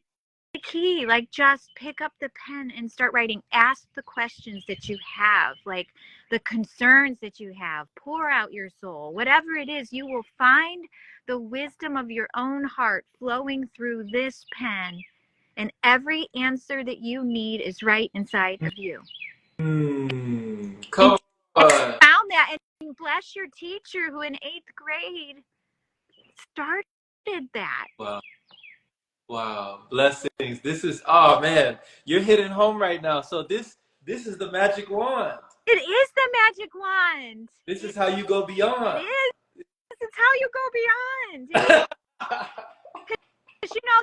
key. Like, just pick up the pen and start writing. Ask the questions that you have, like the concerns that you have. Pour out your soul. Whatever it is, you will find the wisdom of your own heart flowing through this pen. And every answer that you need is right inside of you. Come on. Found that, and bless your teacher who in 8th grade started that. Wow. Wow. Blessings. This is, oh man, you're hitting home right now. So this is the magic wand. It is the magic wand. This is how you go beyond. It is. This is how you go beyond. Because,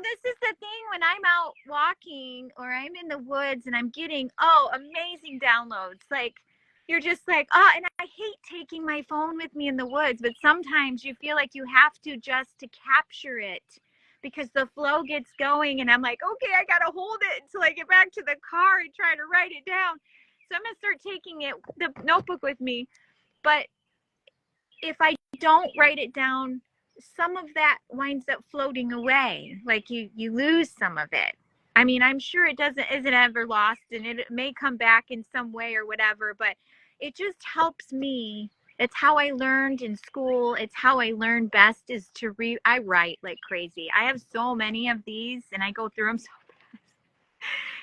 this is the thing when I'm out walking or I'm in the woods and I'm getting, amazing downloads. Like, you're just like, and I hate taking my phone with me in the woods, but sometimes you feel like you have to just to capture it because the flow gets going. And I'm like, okay, I got to hold it until I get back to the car and try to write it down. So I'm going to start taking the notebook with me. But if I don't write it down, some of that winds up floating away. Like you lose some of it. I mean, I'm sure it isn't ever lost, and it may come back in some way or whatever, but it just helps me. It's how I learned in school. It's how I learn best is to read. I write like crazy. I have so many of these and I go through them so fast.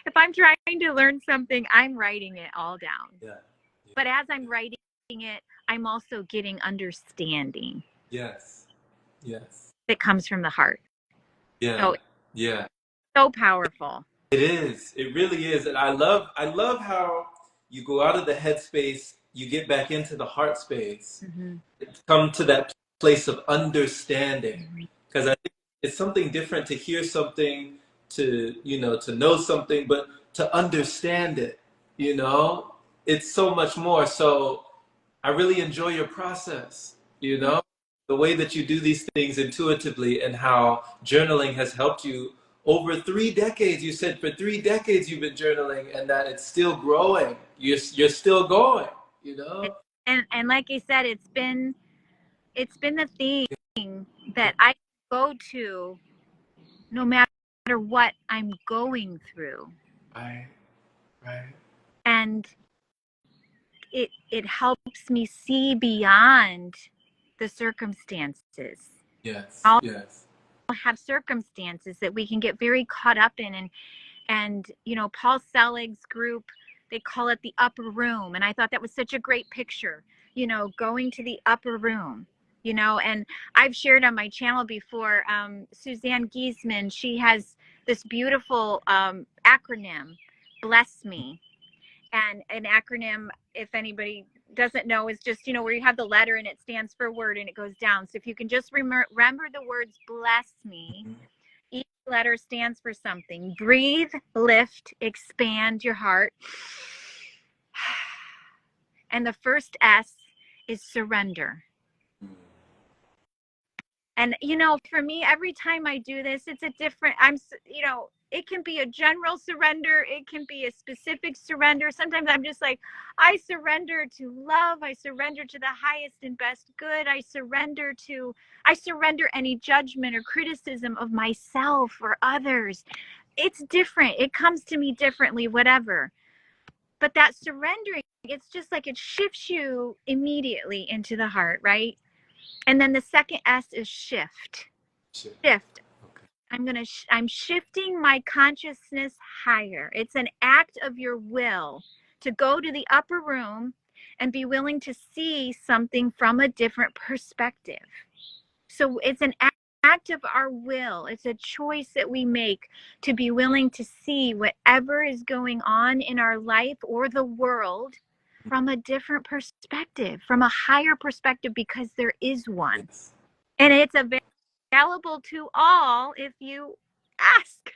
If I'm trying to learn something, I'm writing it all down. Yeah. But as I'm writing it, I'm also getting understanding. Yes. That comes from the heart. Yeah. So, yeah. So powerful. It is. It really is. And I love how you go out of the head space, you get back into the heart space, come to that place of understanding. Because I think it's something different to hear something, to know something, but to understand it, it's so much more. So I really enjoy your process, the way that you do these things intuitively, and how journaling has helped you over 3 decades. You said for 3 decades you've been journaling, and that it's still growing. You're still going, And like I said, it's been the thing that I go to no matter what I'm going through. Right. And it helps me see beyond the circumstances. Yes. All have circumstances that we can get very caught up in, and Paul Selig's group, they call it the upper room, and I thought that was such a great picture, going to the upper room, and I've shared on my channel before, Suzanne Giesman, she has this beautiful acronym, Bless Me. And an acronym, if anybody doesn't know, is just, where you have the letter and it stands for a word and it goes down. So if you can just remember the words bless me, each letter stands for something. Breathe, lift, expand your heart. And the first S is surrender. And, for me, every time I do this, it's a different, it can be a general surrender. It can be a specific surrender. Sometimes I'm just like, I surrender to love. I surrender to the highest and best good. I surrender any judgment or criticism of myself or others. It's different. It comes to me differently, whatever. But that surrendering, it's just like it shifts you immediately into the heart, right? And then the second S is shift. Shift. I'm shifting my consciousness higher. It's an act of your will to go to the upper room and be willing to see something from a different perspective. So it's an act of our will. It's a choice that we make to be willing to see whatever is going on in our life or the world from a different perspective, from a higher perspective, because there is one. And it's available to all if you ask.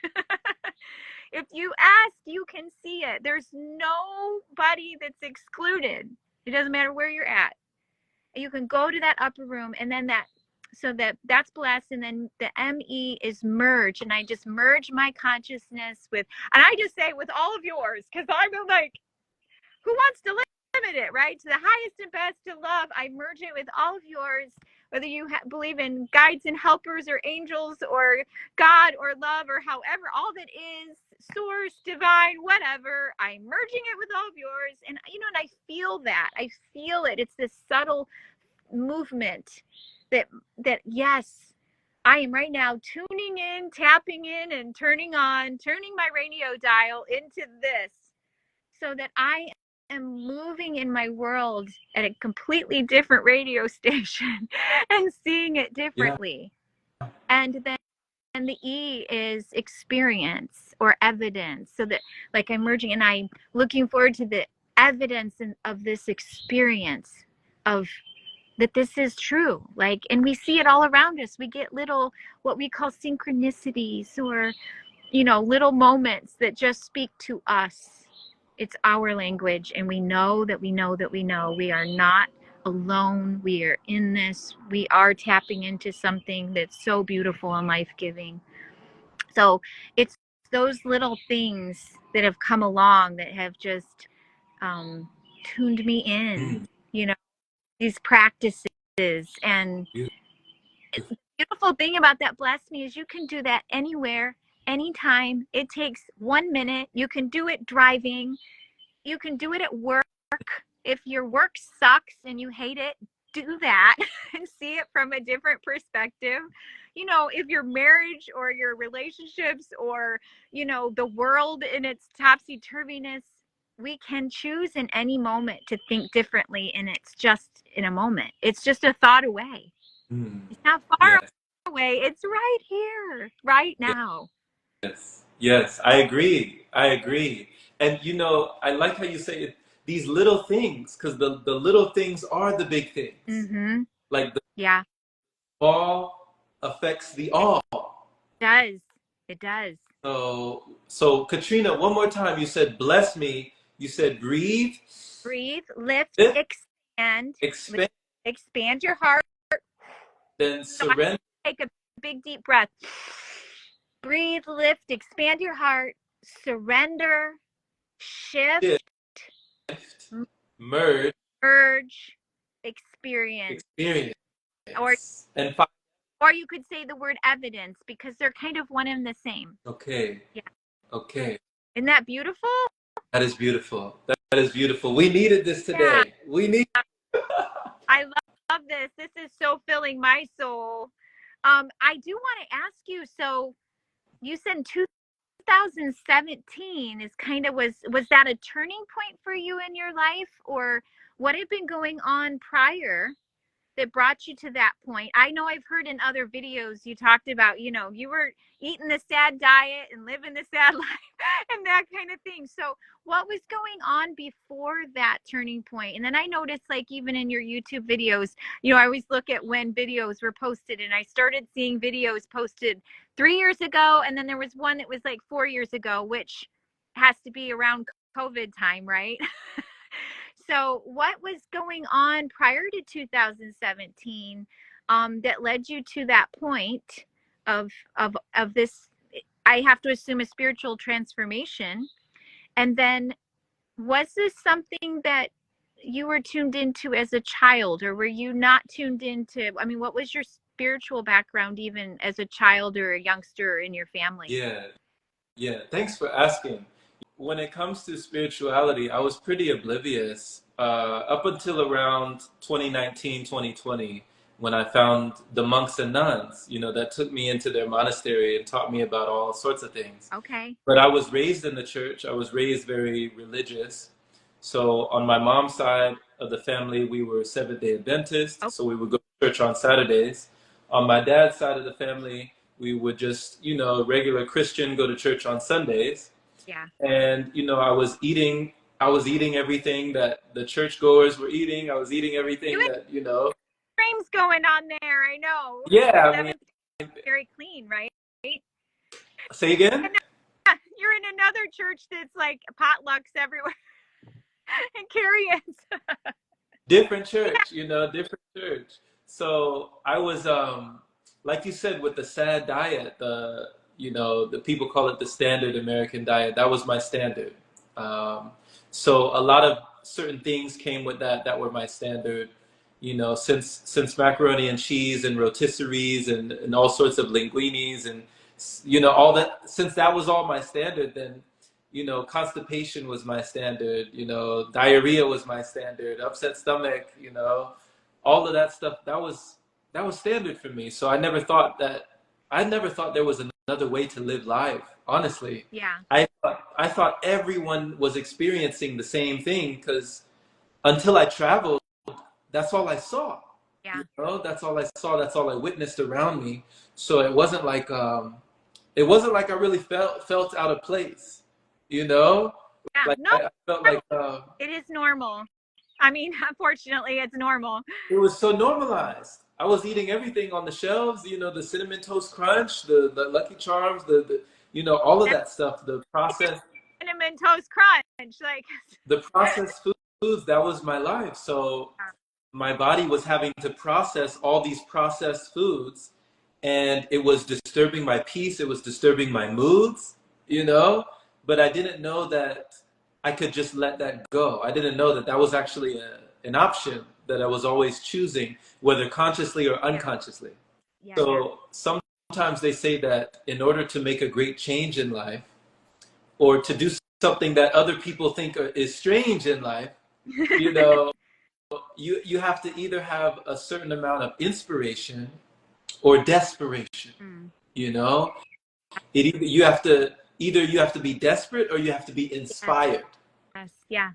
If you ask, you can see it. There's nobody that's excluded. It doesn't matter where you're at. You can go to that upper room, and then that's blessed, and then the ME is merge, and I just merge my consciousness with, and I just say with all of yours, because I'm like, who wants to limit it, right? To the highest and best to love, I merge it with all of yours, whether you believe in guides and helpers or angels or God or love or however, all that is source, divine, whatever, I'm merging it with all of yours. And, and I feel that. I feel it. It's this subtle movement that yes, I am right now tuning in, tapping in, and turning my radio dial into this so that I am moving in my world at a completely different radio station and seeing it Yeah. differently. And then the E is experience or evidence. So that like I'm merging and I'm looking forward to the evidence of this experience of that this is true. Like, and we see it all around us. We get little, what we call synchronicities or, little moments that just speak to us. It's our language. And we know that we know that we know we are not alone. We are in this. We are tapping into something that's so beautiful and life-giving. So it's those little things that have come along that have just tuned me in, these practices. And the beautiful thing about that bless me is you can do that anywhere, anytime. It takes 1 minute. You can do it driving. You can do it at work. If your work sucks and you hate it, do that and see it from a different perspective. If your marriage or your relationships or, the world in its topsy-turviness, we can choose in any moment to think differently, and it's just in a moment. It's just a thought away. It's not far Yes. away. It's right here, right now. Yes. Yes. I agree. I agree. And I like how you say it, these little things, because the little things are the big things. Mm-hmm. Like the Yeah, all affects the it all. does. It does. So Katrina, one more time, you said bless me. You said breathe, Breathe, lift, lift, expand. expand, Expand your heart. then So I surrender, take a big deep breath. Breathe, lift, expand your heart, surrender, shift, merge, merge, experience. experience, Or and or you could say the word evidence because they're kind of one and the same. okay, Yeah. okay. Isn't that beautiful? That is beautiful. That is beautiful. We needed this Yeah. today. We need. I love this. This is so filling my soul. I do want to ask you, so you said 2017 is kind of was that a turning point for you in your life, or what had been going on prior that brought you to that point? I know I've heard in other videos you talked about, you were eating the sad diet and living the sad life and that kind of thing. So what was going on before that turning point? And then I noticed, like, even in your YouTube videos, I always look at when videos were posted, and I started seeing videos posted 3 years ago. And then there was one that was like 4 years ago, which has to be around COVID time, right? So what was going on prior to 2017 that led you to that point of this, I have to assume, a spiritual transformation? And then was this something that you were tuned into as a child, or were you not tuned into, I mean, what was your spiritual background even as a child or a youngster in your family? Yeah, yeah. Thanks for asking. When it comes to spirituality, I was pretty oblivious up until around 2019, 2020, when I found the monks and nuns, that took me into their monastery and taught me about all sorts of things. Okay. But I was raised in the church. I was raised very religious. So on my mom's side of the family, we were Seventh-day Adventists. Oh, So we would go to church on Saturdays. On my dad's side of the family, we would just, regular Christian, go to church on Sundays. yeah. And I was eating everything that the churchgoers were eating. I was eating You everything had that. dreams going on there, I know. Yeah, I mean, Seventh, very clean, right? say again? You're in another church that's like potlucks everywhere and carry-ins. Different church, different church. So I was, like you said, with the sad diet, the people call it the standard American diet. That was my standard. So a lot of certain things came with that were my standard. you know, since macaroni and cheese and rotisseries and all sorts of linguinis and you know all that, since that was all my standard, then you know constipation was my standard, you know, diarrhea was my standard, upset stomach, you know, all of that stuff, that was standard for me. So I never thought there was another way to live life, honestly. Yeah. I thought everyone was experiencing the same thing because until I traveled, that's all I saw. Yeah. You know, that's all I saw. That's all I witnessed around me. So it wasn't like I really felt out of place. You know, Yeah. like No, I felt like it is normal. I mean, unfortunately, it's normal. it was so normalized. I was eating everything on the shelves. You know, the cinnamon toast crunch, the Lucky Charms, the you know all of that stuff. Cinnamon toast crunch, like. The processed foods. That was my life. So my body was having to process all these processed foods, and it was disturbing my peace, it was disturbing my moods, you know, but I didn't know that I could just let that go. I didn't know that that was actually an option that I was always choosing, whether consciously or unconsciously. Yeah. So sometimes they say that in order to make a great change in life, or to do something that other people think is strange in life, you know, you have to either have a certain amount of inspiration or desperation. Mm. You know, you have to be desperate or you have to be inspired. Yes. Yeah.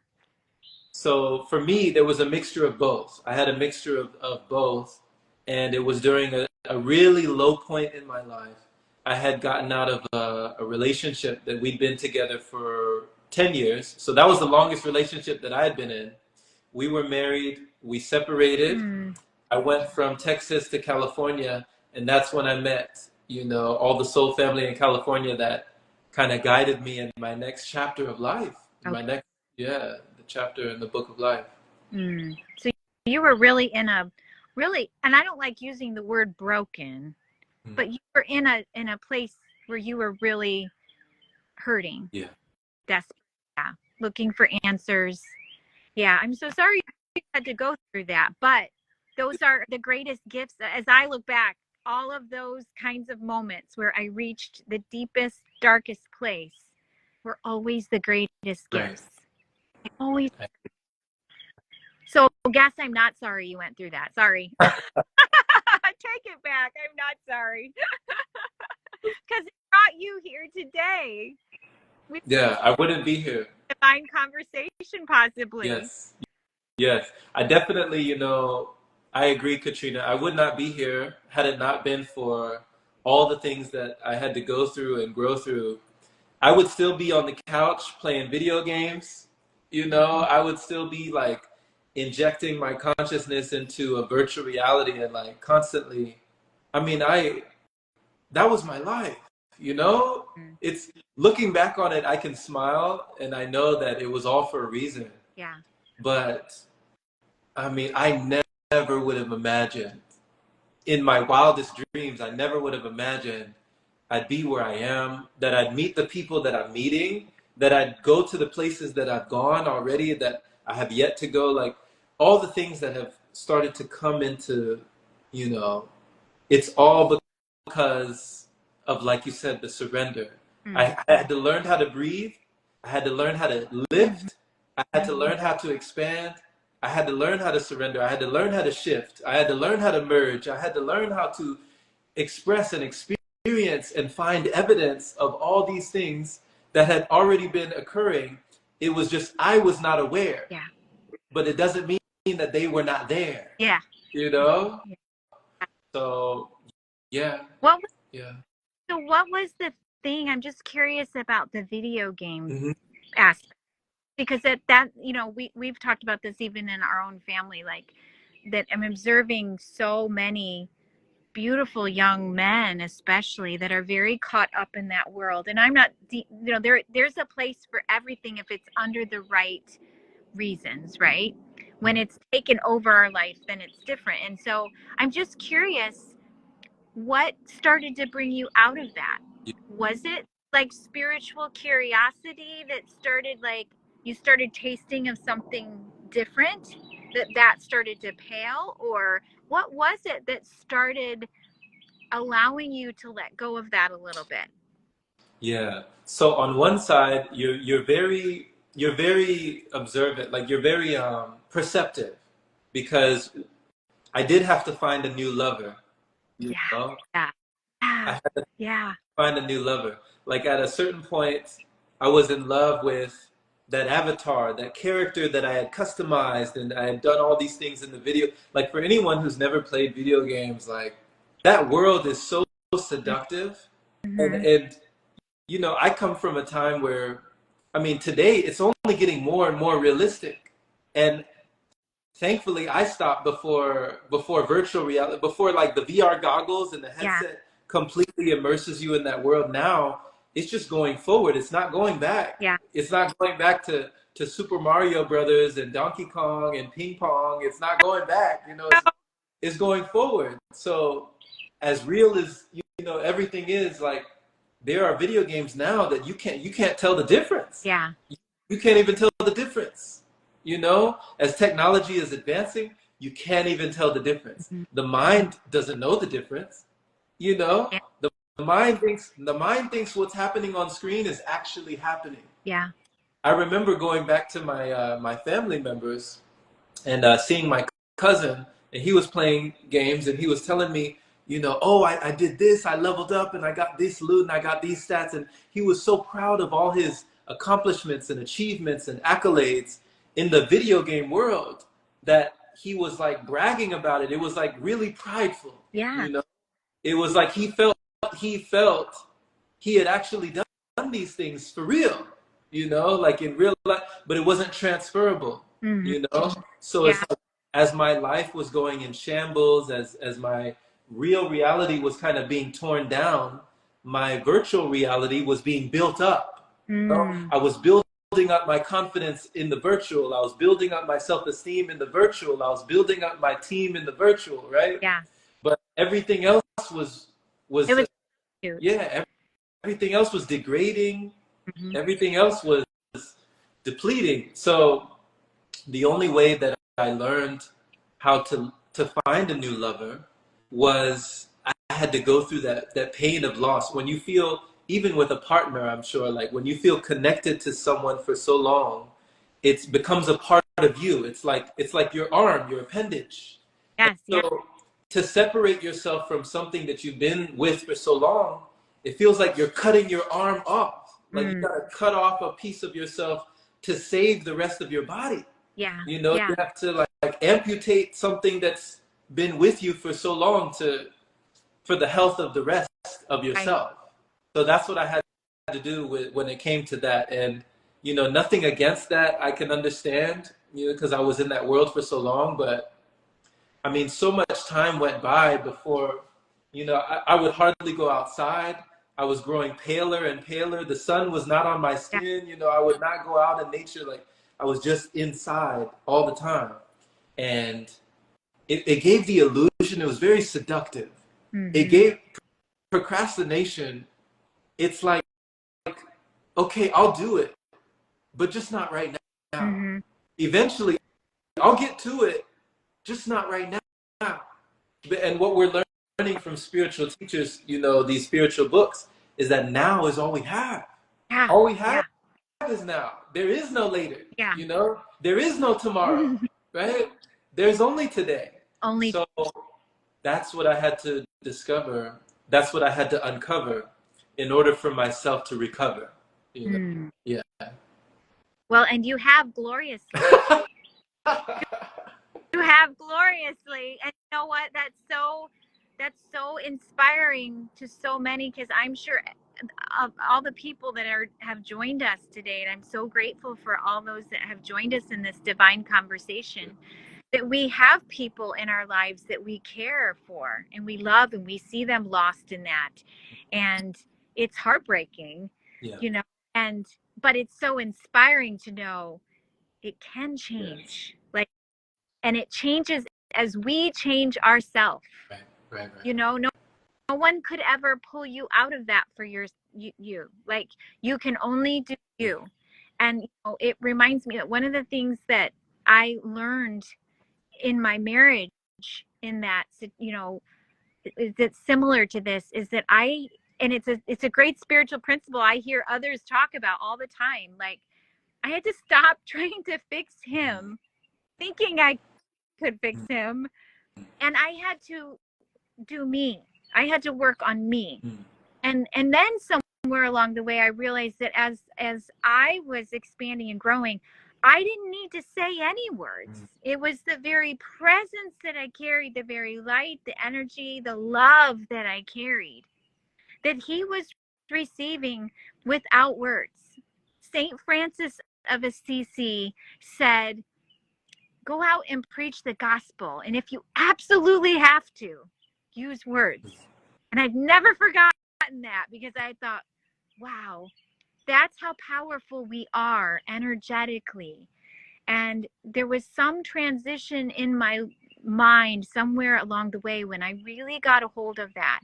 So for me, there was a mixture of both. I had a mixture of both, and it was during a really low point in my life. I had gotten out of a relationship that we'd been together for 10 years. So that was the longest relationship that I had been in. We were married, we separated. Mm. I went from Texas to California, and that's when I met, you know, all the soul family in California that kind of guided me in my next chapter of life. Okay. My next, yeah, the chapter in the book of life. Mm. So you were really in a and I don't like using the word broken, but you were in a place where you were really hurting. Yeah. Desperate. Yeah. Looking for answers. Yeah. I'm so sorry you had to go through that, but those are the greatest gifts. As I look back, all of those kinds of moments where I reached the deepest, darkest place were always the greatest Right. gifts. Always. So guess I'm not sorry you went through that. Sorry. Take it back. I'm not sorry. Because it brought you here today. Yeah, I wouldn't be here. Divine conversation, possibly. Yes. Yes. I definitely, you know, I agree, Katrina. I would not be here had it not been for all the things that I had to go through and grow through. I would still be on the couch playing video games. You know, I would still be like injecting my consciousness into a virtual reality and like constantly. I mean, that was my life, you know? Mm. It's looking back on it, I can smile and I know that it was all for a reason. Yeah. But I mean, I never would have imagined in my wildest dreams, I never would have imagined I'd be where I am, that I'd meet the people that I'm meeting, that I'd go to the places that I've gone already, that I have yet to go, like all the things that have started to come into, you know, it's all because of, like you said, the surrender. Mm. I had to learn how to breathe. I had to learn how to lift. I had to learn how to expand. I had to learn how to surrender. I had to learn how to shift. I had to learn how to merge. I had to learn how to express and experience and find evidence of all these things that had already been occurring. It was just I was not aware. Yeah. But it doesn't mean that they were not there. Yeah. You know? Yeah. So, yeah. What was, Yeah. so what was the thing? I'm just curious about the video game Mm-hmm. aspect. Because that you know, we've talked about this even in our own family, like that I'm observing so many beautiful young men especially that are very caught up in that world. And I'm not, you know, there's a place for everything if it's under the right reasons, right? When it's taken over our life, then it's different. And so I'm just curious, what started to bring you out of that? Was it like spiritual curiosity that started, like you started tasting of something different? that started to pale, or what was it that started allowing you to let go of that a little bit? Yeah. So on one side, you're very observant, like you're very perceptive, because I did have to find a new lover. You Yeah, know, yeah, I yeah, had to yeah, find a new lover. Like at a certain point, I was in love with that avatar, that character that I had customized, and I had done all these things in the video. Like for anyone who's never played video games, like that world is so seductive, and mm-hmm. I come from a time where, I mean, today it's only getting more and more realistic, and thankfully I stopped before virtual reality, before like the VR goggles and the Yeah, headset completely immerses you in that world. Now it's just going forward. It's not going back. yeah. It's not going back to Super Mario Brothers and Donkey Kong and ping pong. It's not going back. It's going forward. So as real as everything is, like there are video games now that you can't tell the difference. Yeah. You can't even tell the difference. As technology is advancing, you can't even tell the difference. Mm-hmm. The mind doesn't know the difference. Yeah, The mind thinks what's happening on screen is actually happening. yeah, I remember going back to my family members and seeing my cousin, and he was playing games, and he was telling me, oh, I did this, I leveled up, and I got this loot, and I got these stats, and he was so proud of all his accomplishments and achievements and accolades in the video game world that he was like bragging about it. It was like really prideful, yeah, you know. It was like he felt he had actually done these things for real, like in real life, but it wasn't transferable, mm-hmm. you know? So it's Yeah, like, as my life was going in shambles, as my real reality was kind of being torn down, my virtual reality was being built up. mm, I was building up my confidence in the virtual. I was building up my self-esteem in the virtual. I was building up my team in the virtual, right? yeah. But everything else It was was cute. yeah, everything else was degrading. Mm-hmm. Everything else was depleting. So the only way that I learned how to find a new lover was I had to go through that pain of loss. When you feel, even with a partner, I'm sure, like when you feel connected to someone for so long, it becomes a part of you. It's like your arm, your appendage. Yes, yeah. So to separate yourself from something that you've been with for so long, it feels like you're cutting your arm off. Like you Mm, gotta cut off a piece of yourself to save the rest of your body. yeah, You yeah. have to like amputate something that's been with you for so long for the health of the rest of Right. yourself. So that's what I had to do when it came to that. And nothing against that. I can understand, because I was in that world for so long. But I mean, so much time went by before, I would hardly go outside. I was growing paler and paler. The sun was not on my Yeah. skin. I would not go out in nature. Like I was just inside all the time. And it gave the illusion, it was very seductive. It Mm-hmm. gave procrastination. It's like, okay, I'll do it, but just not right now. Mm-hmm. Eventually, I'll get to it, just not right now. And what we're learning from spiritual teachers, these spiritual books, is that now is all we have. Yeah, All we yeah, have is now. There is no later, yeah. There is no tomorrow, right? There's only today. Only. So that's what I had to discover. That's what I had to uncover in order for myself to recover. Mm. Yeah. Well, and you have gloriously. You have gloriously, and you know what? That's so inspiring to so many, because I'm sure of all the people that have joined us today, and I'm so grateful for all those that have joined us in this divine conversation, that we have people in our lives that we care for and we love, and we see them lost in that, and it's heartbreaking, Yeah. you know, but it's so inspiring to know it can change. Yes. Like, and it changes as we change ourselves. Right. Right. Right. No one could ever pull you out of that for you. Like, you can only do Yeah. you. And it reminds me that one of the things that I learned in my marriage, in that, that's similar to this, is that and it's a great spiritual principle I hear others talk about all the time. Like, I had to stop trying to fix him, thinking I could fix him, and I had to do me. I had to work on me. And then somewhere along the way I realized that as I was expanding and growing, I didn't need to say any words. It was the very presence that I carried, the very light, the energy, the love that I carried, that he was receiving without words. Saint Francis of Assisi said, go out and preach the gospel, and if you absolutely have to, use words. And I've never forgotten that, because I thought, wow, that's how powerful we are energetically. And there was some transition in my mind somewhere along the way when I really got a hold of that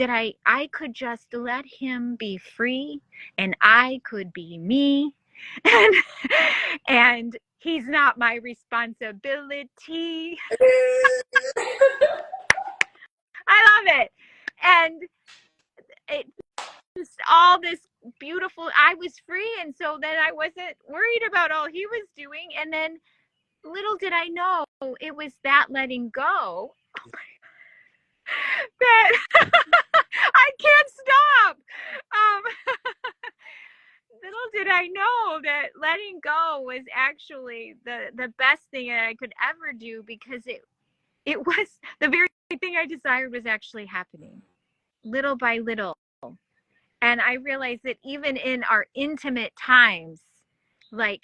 I could just let him be free, and I could be me. and and he's not my responsibility. I love it. And it just all this beautiful, I was free, and so then I wasn't worried about all he was doing. And then little did I know, it was that letting go that I can't stop. Little did I know that letting go was actually the best thing that I could ever do, because it was the very thing I desired was actually happening little by little. And I realized that even in our intimate times, like,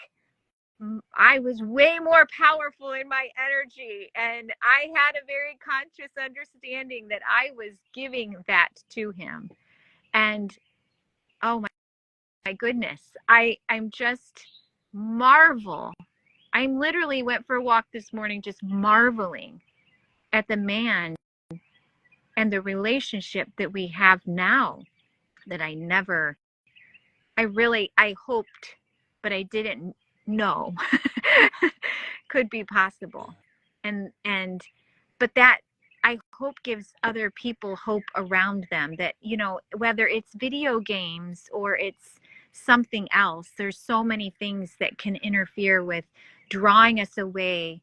I was way more powerful in my energy, and I had a very conscious understanding that I was giving that to him. And oh my goodness, I'm just marvel. I literally went for a walk this morning just marveling at the man and the relationship that we have now, that I hoped, but I didn't know could be possible. But that, I hope, gives other people hope around them, that, whether it's video games or it's something else, there's so many things that can interfere with drawing us away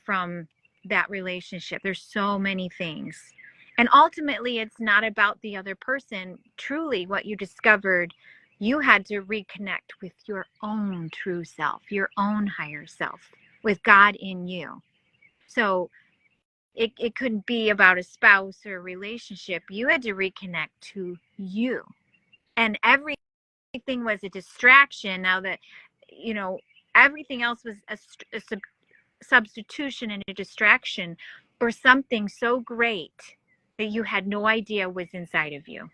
from that relationship. There's so many things. And ultimately, it's not about the other person. Truly, what you discovered, you had to reconnect with your own true self, your own higher self, with God in you. So it couldn't be about a spouse or a relationship. You had to reconnect to you. And everything was a distraction. Now that, everything else was a substitution and a distraction for something so great that you had no idea was inside of you.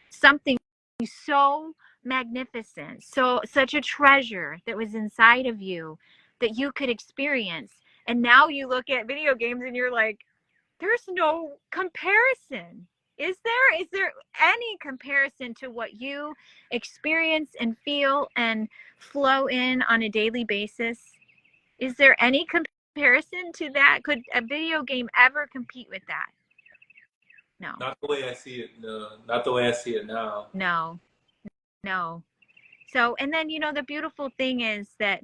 Something so magnificent, such a treasure that was inside of you that you could experience. And now you look at video games and you're like, there's no comparison. Is there any comparison to what you experience and feel and flow in on a daily basis? Is there any comparison to that? Could a video game ever compete with that? No. Not the way I see it. No, not the way I see it now. No. So, and then, the beautiful thing is that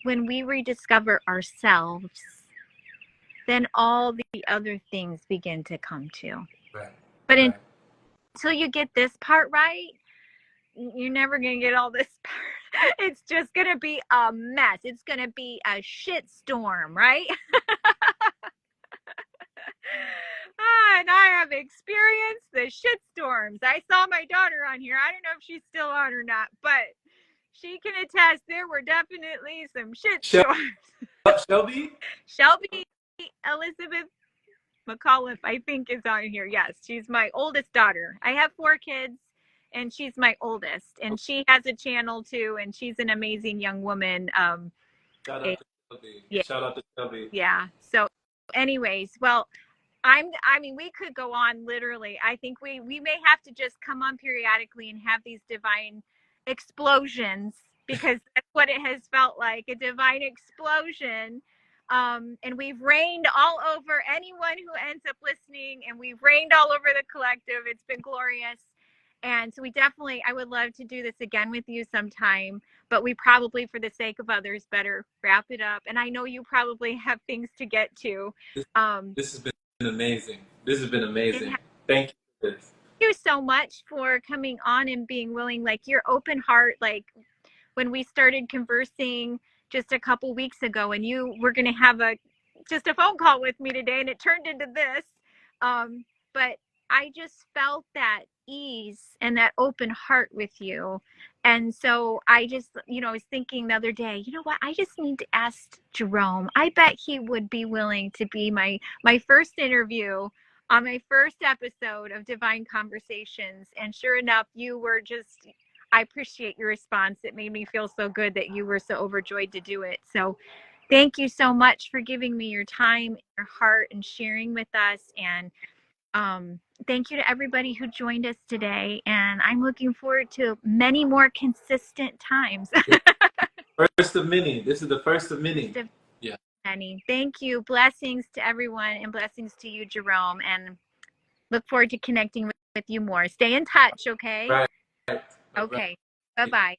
when we rediscover ourselves, then all the other things begin to come too. Right. But until you get this part right, you're never going to get all this part. It's just going to be a mess. It's going to be a shit storm, right? And I have experienced the shit storms. I saw my daughter on here. I don't know if she's still on or not, but she can attest there were definitely some shit storms. Shelby Elizabeth McAuliffe, I think, is on here. Yes, she's my oldest daughter. I have 4 kids, and she's my oldest. And she has a channel too, and she's an amazing young woman. Shout out to Shelby. Yeah. Shout out to Shelby. Yeah. So anyways, well, we could go on literally. I think we may have to just come on periodically and have these divine explosions, because that's what it has felt like, a divine explosion And we've rained all over anyone who ends up listening, and we've rained all over the collective. It's been glorious. And so I would love to do this again with you sometime, but we probably, for the sake of others, better wrap it up. And I know you probably have things to get to. This has been amazing. This has been amazing. Thank you for this. Thank you so much for coming on and being willing, like your open heart, like when we started conversing just a couple weeks ago, and you were going to have just a phone call with me today, and it turned into this. But I just felt that ease and that open heart with you. And so I just, was thinking the other day, you know what? I just need to ask Jerome. I bet he would be willing to be my first interview on my first episode of Divine Conversations. And sure enough, you were just, I appreciate your response. It made me feel so good that you were so overjoyed to do it. So thank you so much for giving me your time, your heart, and sharing with us. And thank you to everybody who joined us today. And I'm looking forward to many more consistent times. First of many. This is the first of many. Yeah. Thank you. Blessings to everyone, and blessings to you, Jerome. And look forward to connecting with you more. Stay in touch, okay? Right. Okay. Bye-bye.